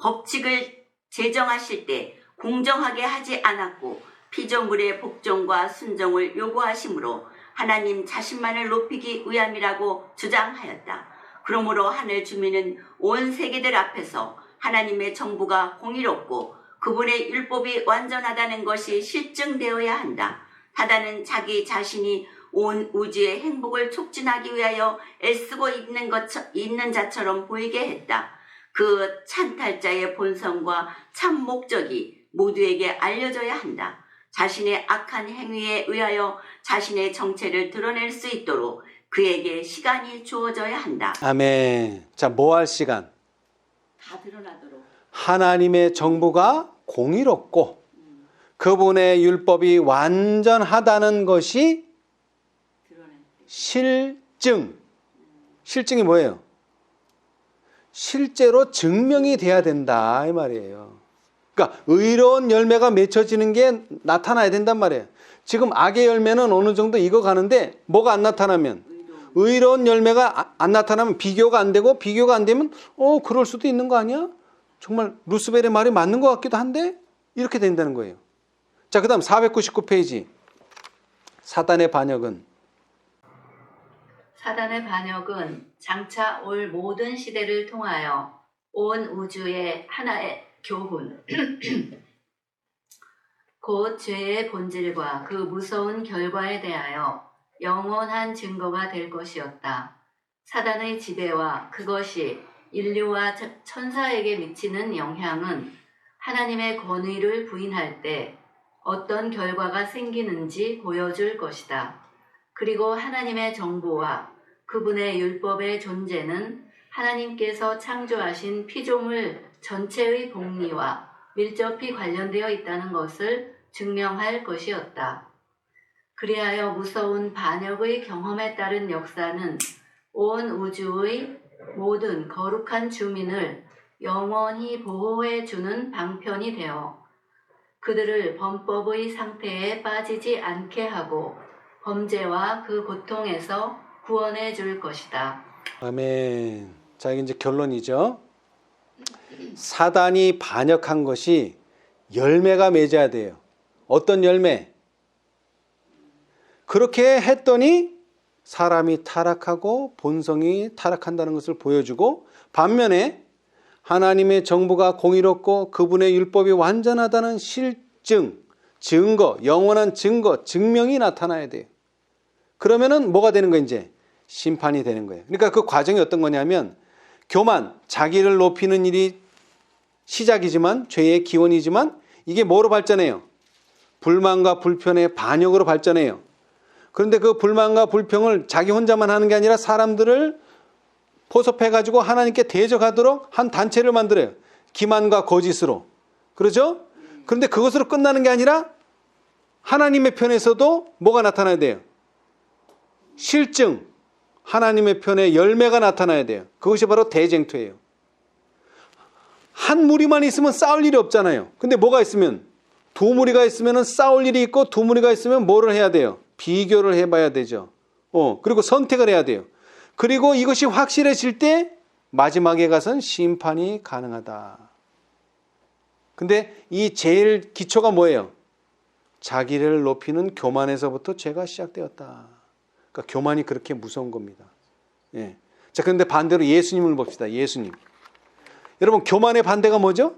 법칙을 제정하실 때 공정하게 하지 않았고 피조물의 복종과 순종을 요구하시므로 하나님 자신만을 높이기 위함이라고 주장하였다. 그러므로 하늘 주민은 온 세계들 앞에서 하나님의 정부가 공의롭고 그분의 율법이 완전하다는 것이 실증되어야 한다. 사단은 자기 자신이 온 우주의 행복을 촉진하기 위하여 애쓰고 있는 자처럼 보이게 했다. 그 찬탈자의 본성과 참 목적이 모두에게 알려져야 한다. 자신의 악한 행위에 의하여 자신의 정체를 드러낼 수 있도록 그에게 시간이 주어져야 한다.
아멘. 자, 뭐 할 시간?
다 드러나도록.
하나님의 정부가 공의롭고 그분의 율법이 완전하다는 것이 실증. 실증이 뭐예요? 실제로 증명이 돼야 된다 이 말이에요. 그러니까 의로운 열매가 맺혀지는 게 나타나야 된단 말이에요. 지금 악의 열매는 어느 정도 익어가는데 뭐가 안 나타나면 의로운 열매가 안 나타나면 비교가 안 되고 비교가 안 되면 그럴 수도 있는 거 아니야? 정말 루스벨의 말이 맞는 것 같기도 한데 이렇게 된다는 거예요. 자, 그 다음 499페이지. 사단의 반역은
장차 올 모든 시대를 통하여 온 우주의 하나의 교훈 곧 죄의 본질과 그 무서운 결과에 대하여 영원한 증거가 될 것이었다. 사단의 지배와 그것이 인류와 천사에게 미치는 영향은 하나님의 권위를 부인할 때 어떤 결과가 생기는지 보여줄 것이다. 그리고 하나님의 정부와 그분의 율법의 존재는 하나님께서 창조하신 피조물 전체의 복리와 밀접히 관련되어 있다는 것을 증명할 것이었다. 그리하여 무서운 반역의 경험에 따른 역사는 온 우주의 모든 거룩한 주민을 영원히 보호해 주는 방편이 되어 그들을 범법의 상태에 빠지지 않게 하고 범죄와 그 고통에서 구원해 줄 것이다.
아멘. 자, 이게 이제 결론이죠. 사단이 반역한 것이 열매가 맺어야 돼요. 어떤 열매? 그렇게 했더니 사람이 타락하고 본성이 타락한다는 것을 보여주고 반면에 하나님의 정부가 공의롭고 그분의 율법이 완전하다는 실증, 증거, 영원한 증거, 증명이 나타나야 돼요. 그러면은 뭐가 되는 거예요? 이제 심판이 되는 거예요. 그러니까 그 과정이 어떤 거냐면 교만, 자기를 높이는 일이 시작이지만 죄의 기원이지만 이게 뭐로 발전해요? 불만과 불편의 반역으로 발전해요. 그런데 그 불만과 불평을 자기 혼자만 하는 게 아니라 사람들을 포섭해가지고 하나님께 대적하도록 한 단체를 만들어요. 기만과 거짓으로. 그러죠? 그런데 그것으로 끝나는 게 아니라 하나님의 편에서도 뭐가 나타나야 돼요? 실증, 하나님의 편에 열매가 나타나야 돼요. 그것이 바로 대쟁투예요. 한 무리만 있으면 싸울 일이 없잖아요. 근데 뭐가 있으면 두 무리가 있으면 싸울 일이 있고 두 무리가 있으면 뭐를 해야 돼요? 비교를 해봐야 되죠. 그리고 선택을 해야 돼요. 그리고 이것이 확실해질 때 마지막에 가서는 심판이 가능하다. 근데 이 제일 기초가 뭐예요? 자기를 높이는 교만에서부터 죄가 시작되었다. 그러니까 교만이 그렇게 무서운 겁니다. 예. 자, 그런데 반대로 예수님을 봅시다. 예수님. 여러분, 교만의 반대가 뭐죠?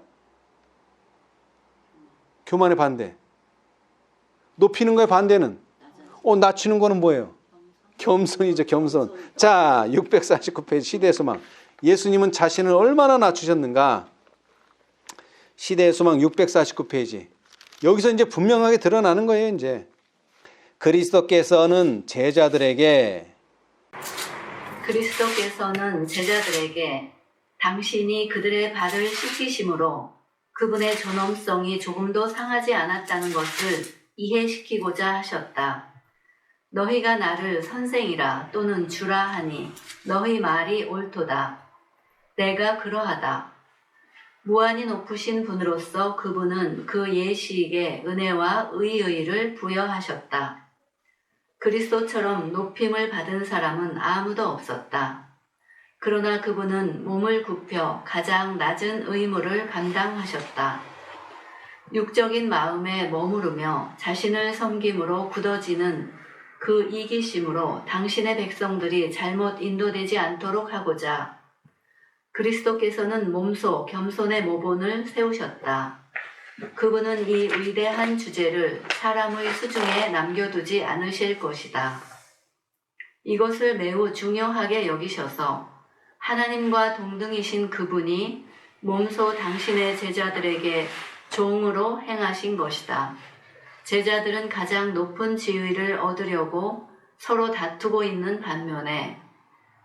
교만의 반대. 높이는 거의 반대는? 낮추는 거는 뭐예요? 겸손이죠, 겸손. 자, 649페이지 시대의 소망. 예수님은 자신을 얼마나 낮추셨는가? 시대의 소망 649페이지. 여기서 이제 분명하게 드러나는 거예요, 이제. 그리스도께서는 제자들에게
당신이 그들의 발을 씻기심으로 그분의 존엄성이 조금도 상하지 않았다는 것을 이해시키고자 하셨다. 너희가 나를 선생이라 또는 주라 하니 너희 말이 옳도다. 내가 그러하다. 무한히 높으신 분으로서 그분은 그 예시에게 은혜와 의의를 부여하셨다. 그리스도처럼 높임을 받은 사람은 아무도 없었다. 그러나 그분은 몸을 굽혀 가장 낮은 의무를 감당하셨다. 육적인 마음에 머무르며 자신을 섬김으로 굳어지는 그 이기심으로 당신의 백성들이 잘못 인도되지 않도록 하고자 그리스도께서는 몸소 겸손의 모본을 세우셨다. 그분은 이 위대한 주제를 사람의 수중에 남겨두지 않으실 것이다. 이것을 매우 중요하게 여기셔서 하나님과 동등이신 그분이 몸소 당신의 제자들에게 종으로 행하신 것이다. 제자들은 가장 높은 지위를 얻으려고 서로 다투고 있는 반면에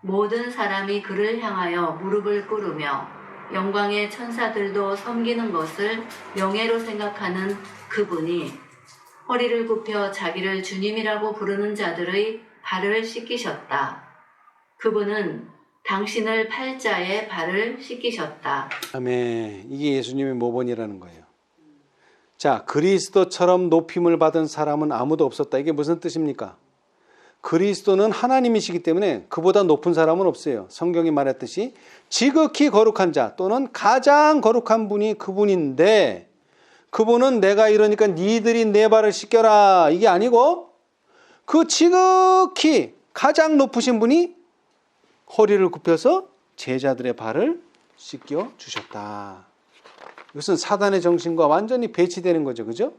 모든 사람이 그를 향하여 무릎을 꿇으며 영광의 천사들도 섬기는 것을 명예로 생각하는 그분이 허리를 굽혀 자기를 주님이라고 부르는 자들의 발을 씻기셨다. 그분은 당신을 팔자의 발을 씻기셨다.
아멘. 이게 예수님의 모본이라는 거예요. 자, 그리스도처럼 높임을 받은 사람은 아무도 없었다. 이게 무슨 뜻입니까? 그리스도는 하나님이시기 때문에 그보다 높은 사람은 없어요. 성경이 말했듯이 지극히 거룩한 자 또는 가장 거룩한 분이 그분인데 그분은 내가 이러니까 니들이 내 발을 씻겨라 이게 아니고 그 지극히 가장 높으신 분이 허리를 굽혀서 제자들의 발을 씻겨 주셨다. 이것은 사단의 정신과 완전히 배치되는 거죠. 그죠?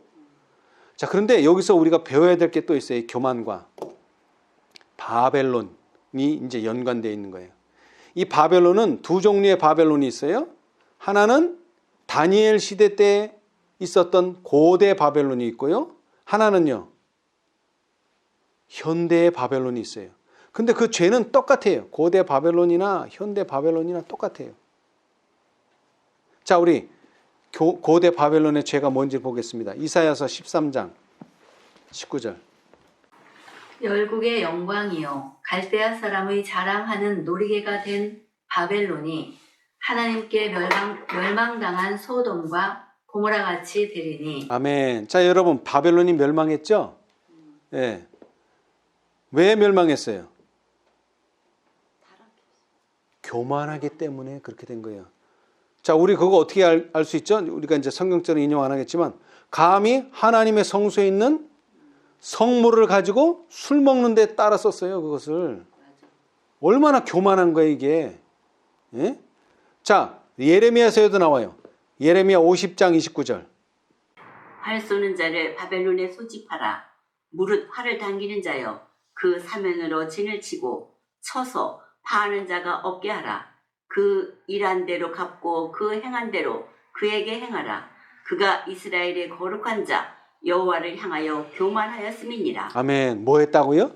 자, 그런데 여기서 우리가 배워야 될 게 또 있어요. 이 교만과 바벨론이 이제 연관되어 있는 거예요. 이 바벨론은 두 종류의 바벨론이 있어요. 하나는 다니엘 시대 때 있었던 고대 바벨론이 있고요. 하나는요, 현대의 바벨론이 있어요. 근데 그 죄는 똑같아요. 고대 바벨론이나 현대 바벨론이나 똑같아요. 자, 우리 고대 바벨론의 죄가 뭔지 보겠습니다. 이사야서 13장 19절.
열국의 영광이요 갈대아 사람의 자랑하는 놀이개가 된 바벨론이 하나님께 멸망당한 소돔과 고모라 같이 되리니.
아멘. 자, 여러분, 바벨론이 멸망했죠? 예. 왜 멸망했어요? 교만하기 때문에 그렇게 된 거예요. 자, 우리 그거 어떻게 알 수 있죠? 우리가 이제 성경적으로 인용 안 하겠지만 감히 하나님의 성소에 있는 성물을 가지고 술 먹는 데 따라 썼어요. 그것을. 얼마나 교만한 거예요, 이게. 예? 자, 예레미야서에도 나와요. 예레미야 50장 29절.
활 쏘는 자를 바벨론에 소집하라. 무릇 활을 당기는 자여 그 사면으로 진을 치고 쳐서 파하는 자가 없게 하라. 그 일한 대로 갚고 그 행한 대로 그에게 행하라. 그가 이스라엘의 거룩한 자 여호와를 향하여 교만하였음이니라.
아멘. 뭐 했다고요?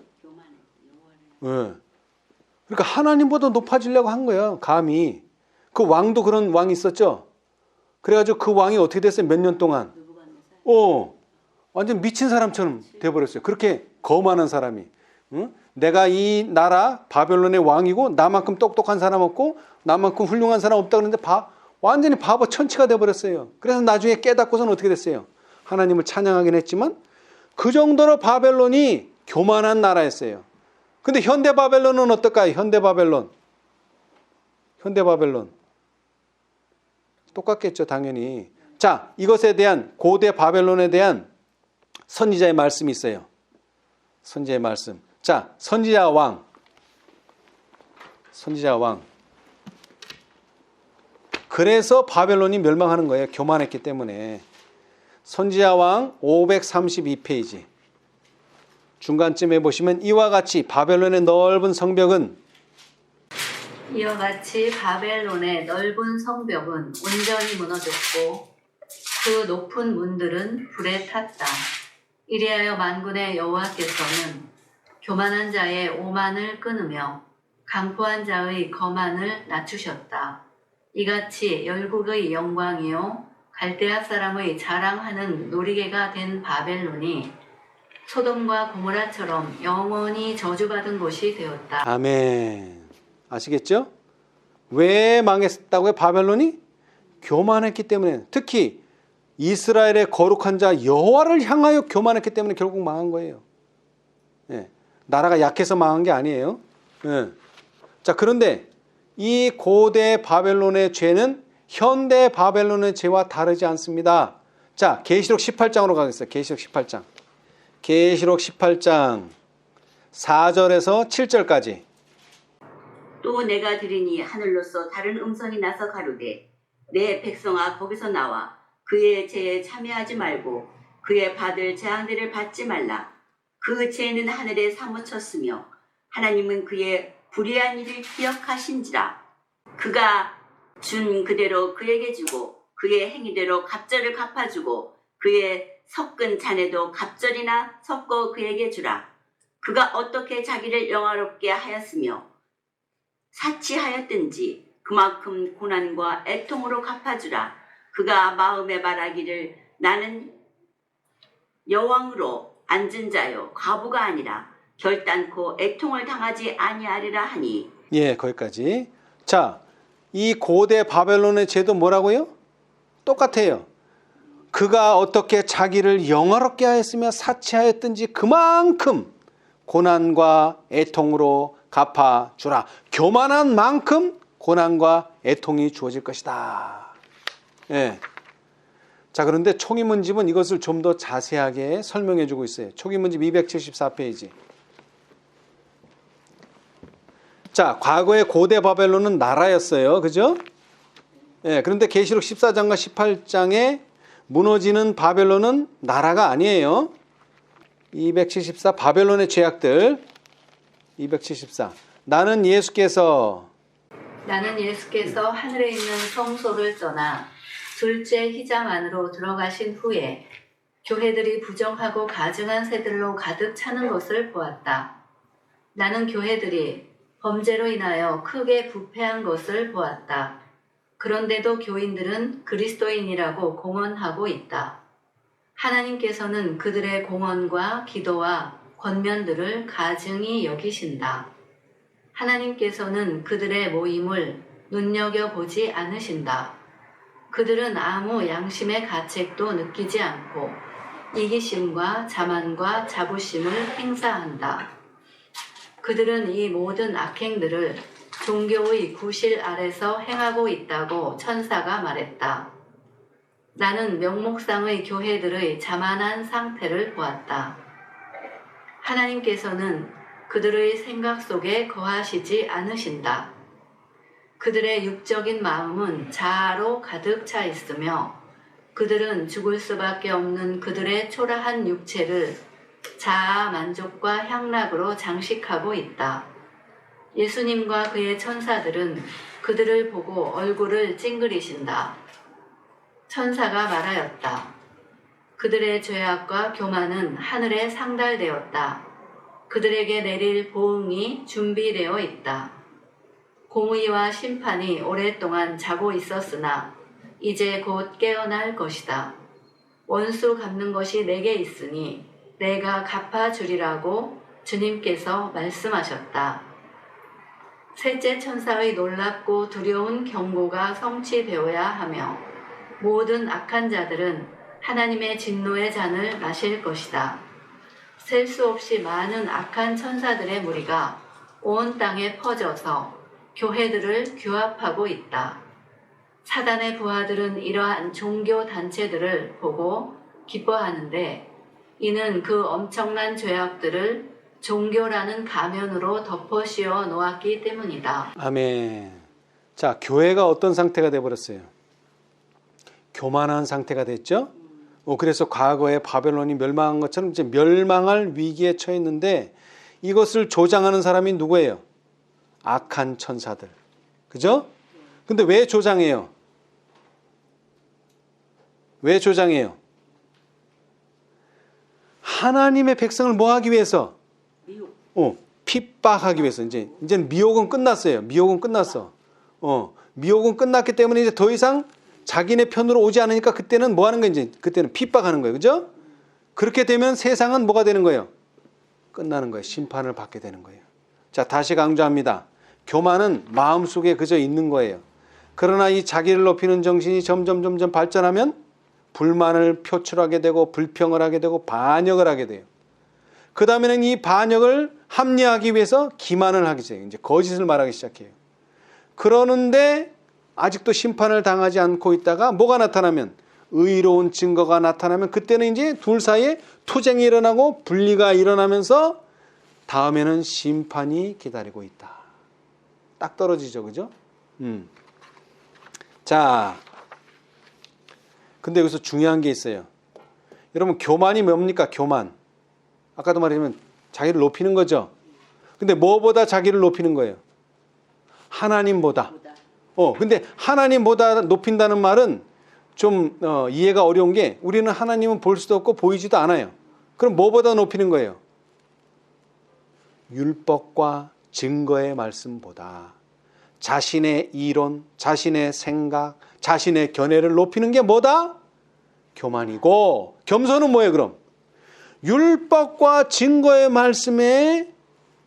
네. 그러니까 하나님보다 높아지려고 한 거예요. 감히. 그 왕도 그런 왕이 있었죠. 그래가지고 그 왕이 어떻게 됐어요? 몇 년 동안. 완전 미친 사람처럼 돼버렸어요. 그렇게 거만한 사람이. 응? 내가 이 나라 바벨론의 왕이고 나만큼 똑똑한 사람 없고 나만큼 훌륭한 사람 없다 그러는데 완전히 바보 천치가 돼버렸어요. 그래서 나중에 깨닫고서는 어떻게 됐어요? 하나님을 찬양하긴 했지만 그 정도로 바벨론이 교만한 나라였어요. 근데 현대 바벨론은 어떨까요? 현대 바벨론. 똑같겠죠, 당연히. 자, 이것에 대한 고대 바벨론에 대한 선지자의 말씀이 있어요. 선지자의 말씀. 자, 선지자 왕. 그래서 바벨론이 멸망하는 거예요. 교만했기 때문에. 선지자왕 532페이지 중간쯤에 보시면 이와 같이 바벨론의 넓은 성벽은
이와 같이 바벨론의 넓은 성벽은 온전히 무너졌고 그 높은 문들은 불에 탔다. 이리하여 만군의 여호와께서는 교만한 자의 오만을 끊으며 강포한 자의 거만을 낮추셨다. 이같이 열국의 영광이요 갈대아 사람의 자랑하는 놀이개가 된 바벨론이 소돔과 고모라처럼 영원히 저주받은 곳이 되었다.
아멘. 아시겠죠? 왜 망했다고요? 바벨론이 교만했기 때문에, 특히 이스라엘의 거룩한 자 여호와를 향하여 교만했기 때문에 결국 망한 거예요. 예, 나라가 약해서 망한 게 아니에요. 예. 자, 그런데 이 고대 바벨론의 죄는 현대 바벨론의 죄와 다르지 않습니다. 자, 계시록 18장으로 가겠습니다. 계시록 18장. 계시록 18장 4절에서 7절까지.
또 내가 들으니 하늘로서 다른 음성이 나서 가로되 내 백성아 거기서 나와 그의 죄에 참여하지 말고 그의 받을 재앙들을 받지 말라. 그 죄는 하늘에 사무쳤으며 하나님은 그의 불의한 일을 기억하신지라. 그가 준 그대로 그에게 주고 그의 행위대로 갑절을 갚아주고 그의 섞은 잔에도 갑절이나 섞어 그에게 주라. 그가 어떻게 자기를 영화롭게 하였으며 사치하였든지 그만큼 고난과 애통으로 갚아주라. 그가 마음에 말하기를 나는 여왕으로 앉은 자요 과부가 아니라 결단코 애통을 당하지 아니하리라 하니.
예, 거기까지. 자, 이 고대 바벨론의 죄도 뭐라고요? 똑같아요. 그가 어떻게 자기를 영화롭게 하였으며 사치하였든지 그만큼 고난과 애통으로 갚아주라. 교만한 만큼 고난과 애통이 주어질 것이다. 예. 자, 그런데 초기문집은 이것을 좀 더 자세하게 설명해 주고 있어요. 초기문집 274페이지. 자, 과거의 고대 바벨론은 나라였어요. 그죠? 예, 그런데 계시록 14장과 18장에 무너지는 바벨론은 나라가 아니에요. 274 바벨론의 죄악들. 274 나는 예수께서
하늘에 있는 성소를 떠나 둘째 휘장 안으로 들어가신 후에 교회들이 부정하고 가증한 새들로 가득 차는 것을 보았다. 나는 교회들이 범죄로 인하여 크게 부패한 것을 보았다. 그런데도 교인들은 그리스도인이라고 공언하고 있다. 하나님께서는 그들의 공언과 기도와 권면들을 가증히 여기신다. 하나님께서는 그들의 모임을 눈여겨보지 않으신다. 그들은 아무 양심의 가책도 느끼지 않고 이기심과 자만과 자부심을 행사한다. 그들은 이 모든 악행들을 종교의 구실 아래서 행하고 있다고 천사가 말했다. 나는 명목상의 교회들의 자만한 상태를 보았다. 하나님께서는 그들의 생각 속에 거하시지 않으신다. 그들의 육적인 마음은 자아로 가득 차 있으며 그들은 죽을 수밖에 없는 그들의 초라한 육체를 자아 만족과 향락으로 장식하고 있다. 예수님과 그의 천사들은 그들을 보고 얼굴을 찡그리신다. 천사가 말하였다. 그들의 죄악과 교만은 하늘에 상달되었다. 그들에게 내릴 보응이 준비되어 있다. 공의와 심판이 오랫동안 자고 있었으나 이제 곧 깨어날 것이다. 원수 갚는 것이 내게 있으니 내가 갚아주리라고 주님께서 말씀하셨다. 셋째 천사의 놀랍고 두려운 경고가 성취되어야 하며 모든 악한 자들은 하나님의 진노의 잔을 마실 것이다. 셀 수 없이 많은 악한 천사들의 무리가 온 땅에 퍼져서 교회들을 규합하고 있다. 사단의 부하들은 이러한 종교 단체들을 보고 기뻐하는데 이는 그 엄청난 죄악들을 종교라는 가면으로 덮어 씌워 놓았기 때문이다.
아멘. 자, 교회가 어떤 상태가 되어버렸어요? 교만한 상태가 됐죠? 그래서 과거에 바벨론이 멸망한 것처럼 이제 멸망할 위기에 처했는데 이것을 조장하는 사람이 누구예요? 악한 천사들. 그죠? 근데 왜 조장해요? 왜 조장해요? 하나님의 백성을 뭐 하기 위해서? 핍박하기 위해서. 이제는 미혹은 끝났어요. 미혹은 끝났어. 미혹은 끝났기 때문에 이제 더 이상 자기네 편으로 오지 않으니까 그때는 뭐 하는 거예요? 이제 그때는 핍박하는 거예요. 그죠? 그렇게 되면 세상은 뭐가 되는 거예요? 끝나는 거예요. 심판을 받게 되는 거예요. 자, 다시 강조합니다. 교만은 마음속에 그저 있는 거예요. 그러나 이 자기를 높이는 정신이 점점 발전하면 불만을 표출하게 되고 불평을 하게 되고 반역을 하게 돼요. 그 다음에는 이 반역을 합리화하기 위해서 기만을 하기 시작해요. 이제 거짓을 말하기 시작해요. 그러는데 아직도 심판을 당하지 않고 있다가 뭐가 나타나면, 의로운 증거가 나타나면 그때는 이제 둘 사이에 투쟁이 일어나고 분리가 일어나면서 다음에는 심판이 기다리고 있다. 딱 떨어지죠. 그죠? 자, 근데 여기서 중요한 게 있어요. 여러분, 교만이 뭡니까? 교만. 아까도 말했지만 자기를 높이는 거죠. 근데 뭐보다 자기를 높이는 거예요? 하나님보다. 근데 하나님보다 높인다는 말은 좀 이해가 어려운 게, 우리는 하나님은 볼 수도 없고 보이지도 않아요. 그럼 뭐보다 높이는 거예요? 율법과 증거의 말씀보다 자신의 이론, 자신의 생각, 자신의 견해를 높이는 게 뭐다? 교만이고, 겸손은 뭐예요 그럼? 율법과 증거의 말씀에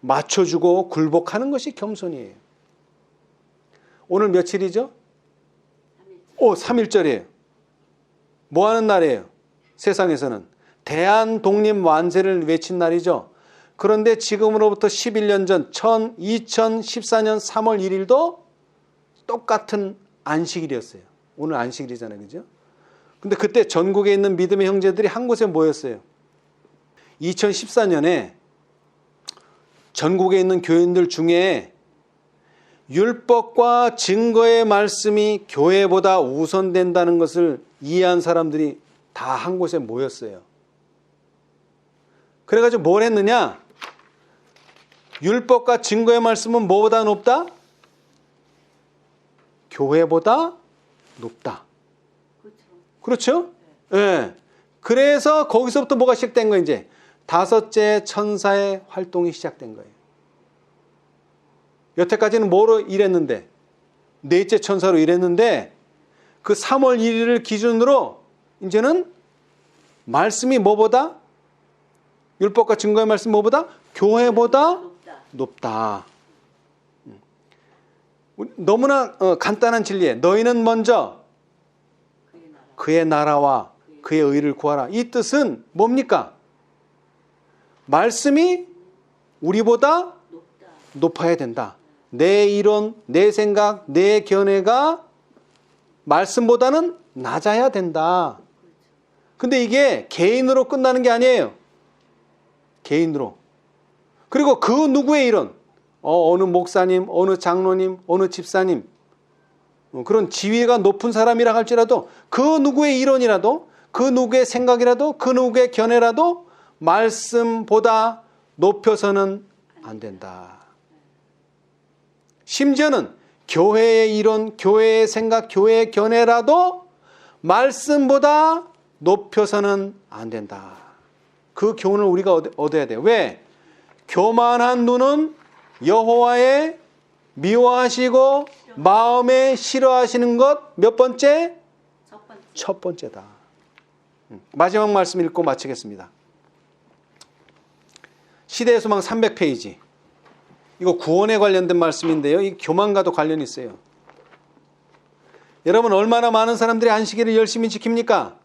맞춰주고 굴복하는 것이 겸손이에요. 오늘 며칠이죠? 3.1절이에요. 뭐 하는 날이에요? 세상에서는 대한독립 완세를 외친 날이죠. 그런데 지금으로부터 11년 전 2014년 3월 1일도 똑같은 안식일이었어요. 오늘 안식일이잖아요. 그죠? 근데 그때 전국에 있는 믿음의 형제들이 한 곳에 모였어요. 2014년에 전국에 있는 교인들 중에 율법과 증거의 말씀이 교회보다 우선된다는 것을 이해한 사람들이 다 한 곳에 모였어요. 그래가지고 뭘 했느냐? 율법과 증거의 말씀은 뭐보다 높다? 교회보다 높다. 그렇죠? 네. 그래서 거기서부터 뭐가 시작된 거예요? 이제 다섯째 천사의 활동이 시작된 거예요. 여태까지는 뭐로 일했는데? 넷째 천사로 일했는데, 그 3월 1일을 기준으로 이제는 말씀이 뭐보다? 율법과 증거의 말씀 뭐보다? 교회보다 높다. 너무나 간단한 진리에, 너희는 먼저 그의 나라와 그의 의를 구하라. 이 뜻은 뭡니까? 말씀이 우리보다 높아야 된다. 내 이론, 내 생각, 내 견해가 말씀보다는 낮아야 된다. 근데 이게 개인으로 끝나는 게 아니에요. 개인으로. 그리고 그 누구의 이론, 어느 목사님, 어느 장로님, 어느 집사님, 그런 지위가 높은 사람이라 할지라도 그 누구의 이론이라도, 그 누구의 생각이라도, 그 누구의 견해라도 말씀보다 높여서는 안 된다. 심지어는 교회의 이론, 교회의 생각, 교회의 견해라도 말씀보다 높여서는 안 된다. 그 교훈을 우리가 얻어야 돼요. 왜? 교만한 눈은 여호와의 미워하시고 마음에 싫어하시는 것 몇 번째? 첫 번째다. 마지막 말씀 읽고 마치겠습니다. 시대의 소망 300페이지. 이거 구원에 관련된 말씀인데요. 이 교만과도 관련이 있어요. 여러분, 얼마나 많은 사람들이 안식일을 열심히 지킵니까?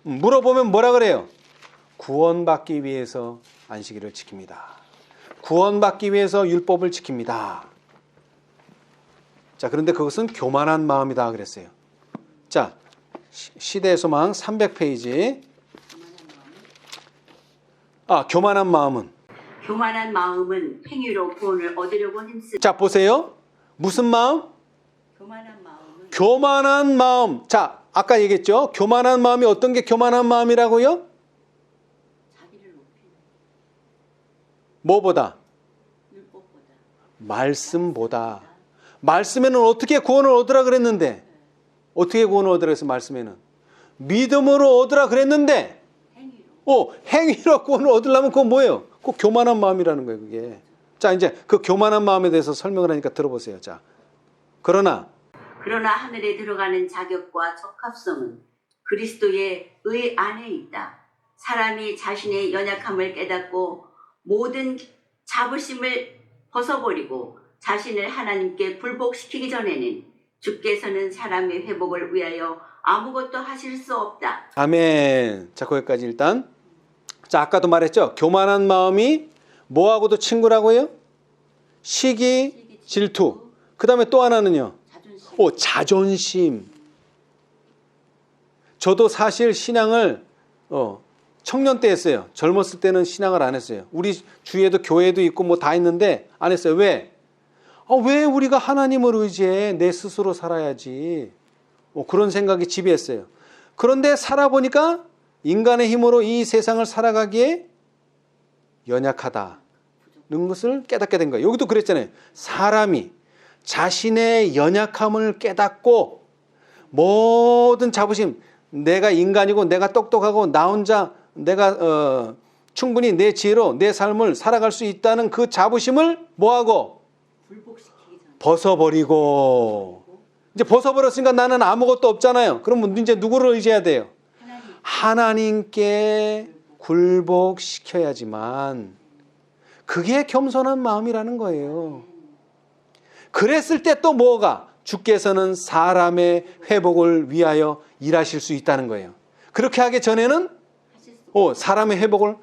물어보면 뭐라 그래요? 구원받기 위해서 안식일을 지킵니다. 구원받기 위해서 율법을 지킵니다. 자, 그런데 그것은 교만한 마음이다 그랬어요. 자, 시대의 소망 300페이지. 교만한 마음은?
교만한 마음은 행위로 구원을 얻으려고 힘쓰.
자, 보세요. 무슨 마음?
교만한 마음은
교만한 마음. 자, 아까 얘기했죠? 교만한 마음이 어떤 게 교만한 마음이라고요?
자기를 높이는
뭐보다?
율법보다.
말씀보다. 말씀에는 어떻게 구원을 얻으라 그랬는데? 어떻게 구원을 얻으라 그랬어, 말씀에는? 믿음으로 얻으라 그랬는데,
행위로.
행위로 구원을 얻으려면 그건 뭐예요? 그 교만한 마음이라는 거예요, 그게. 자, 이제 그 교만한 마음에 대해서 설명을 하니까 들어보세요. 자, 그러나
하늘에 들어가는 자격과 적합성은 그리스도의 의 안에 있다. 사람이 자신의 연약함을 깨닫고 모든 자부심을 벗어버리고 자신을 하나님께 굴복시키기 전에는 주께서는 사람의 회복을 위하여 아무것도 하실 수 없다.
아멘. 자, 거기까지 일단. 자, 아까도 말했죠? 교만한 마음이 뭐하고도 친구라고요? 시기, 질투. 그 다음에 또 하나는요? 자존심. 저도 사실 신앙을 청년 때 했어요. 젊었을 때는 신앙을 안 했어요. 우리 주위에도 교회도 있고 뭐 다 있는데 안 했어요. 왜? 왜 우리가 하나님을 의지해? 내 스스로 살아야지. 그런 생각이 지배했어요. 그런데 살아보니까 인간의 힘으로 이 세상을 살아가기에 연약하다는 것을 깨닫게 된 거예요. 여기도 그랬잖아요. 사람이 자신의 연약함을 깨닫고 모든 자부심, 내가 인간이고 내가 똑똑하고 나 혼자 내가 충분히 내 지혜로 내 삶을 살아갈 수 있다는 그 자부심을 뭐하고? 벗어버리고. 이제 벗어버렸으니까 나는 아무것도 없잖아요. 그럼 이제 누구를 의지해야 돼요? 하나님께 굴복시켜야지만. 그게 겸손한 마음이라는 거예요. 그랬을 때 또 뭐가? 주께서는 사람의 회복을 위하여 일하실 수 있다는 거예요. 그렇게 하기 전에는 사람의 회복을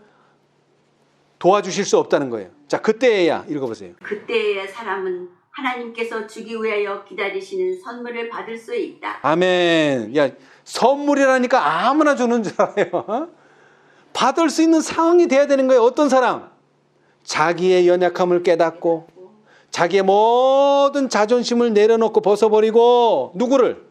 도와주실 수 없다는 거예요. 자, 그때야 읽어보세요.
그때야 사람은 하나님께서 주기 위하여 기다리시는 선물을 받을 수 있다.
아멘. 야, 선물이라니까 아무나 주는 줄 알아요. 받을 수 있는 상황이 돼야 되는 거예요. 어떤 사람? 자기의 연약함을 깨닫고 자기의 모든 자존심을 내려놓고 벗어버리고 누구를?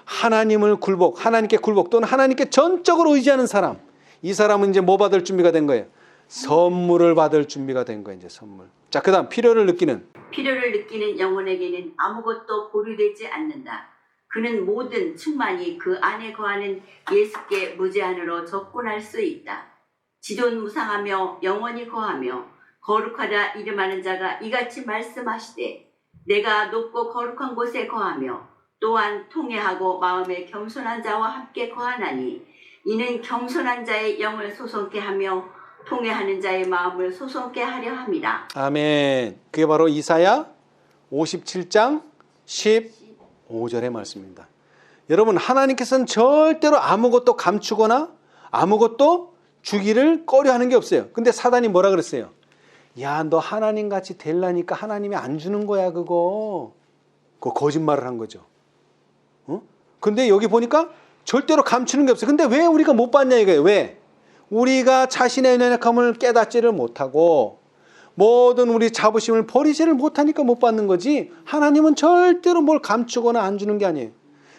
하나님을 굴복, 하나님께 굴복 또는 하나님께 전적으로 의지하는 사람. 이 사람은 이제 뭐 받을 준비가 된 거예요? 선물을 받을 준비가 된 거예요. 이제 선물. 자, 그 다음 필요를 느끼는
영혼에게는 아무것도 보류되지 않는다. 그는 모든 충만히 그 안에 거하는 예수께 무제한으로 접근할 수 있다. 지존무상하며 영원히 거하며 거룩하다 이름하는 자가 이같이 말씀하시되 내가 높고 거룩한 곳에 거하며 또한 통회하고 마음에 겸손한 자와 함께 거하나니 이는 겸손한 자의 영을 소송케 하며 통회하는 자의 마음을 소송케 하려 함이라.
아멘. 그게 바로 이사야 57장 15절의 말씀입니다. 여러분, 하나님께서는 절대로 아무것도 감추거나 아무것도 주기를 꺼려하는 게 없어요. 근데 사단이 뭐라 그랬어요? 야, 너 하나님같이 되려니까 하나님이 안 주는 거야, 그거. 그거 거짓말을 한 거죠. 근데 여기 보니까 절대로 감추는 게 없어요. 근데 왜 우리가 못 받냐 이거예요. 왜? 우리가 자신의 연약함을 깨닫지를 못하고 모든 우리 자부심을 버리지를 못하니까 못 받는 거지, 하나님은 절대로 뭘 감추거나 안 주는 게 아니에요.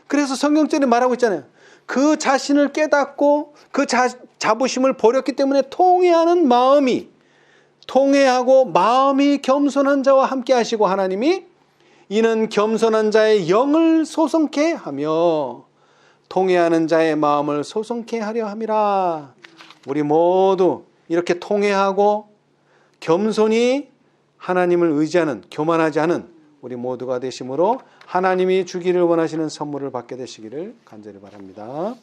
그래서 성경절에 말하고 있잖아요. 그 자신을 깨닫고 그 자부심을 버렸기 때문에 통회하는 마음이, 통회하고 마음이 겸손한 자와 함께 하시고 하나님이 이는 겸손한 자의 영을 소성케 하며 통회하는 자의 마음을 소성케 하려 함이라. 우리 모두 이렇게 통회하고 겸손히 하나님을 의지하는, 교만하지 않은 우리 모두가 되심으로 하나님이 주기를 원하시는 선물을 받게 되시기를 간절히 바랍니다.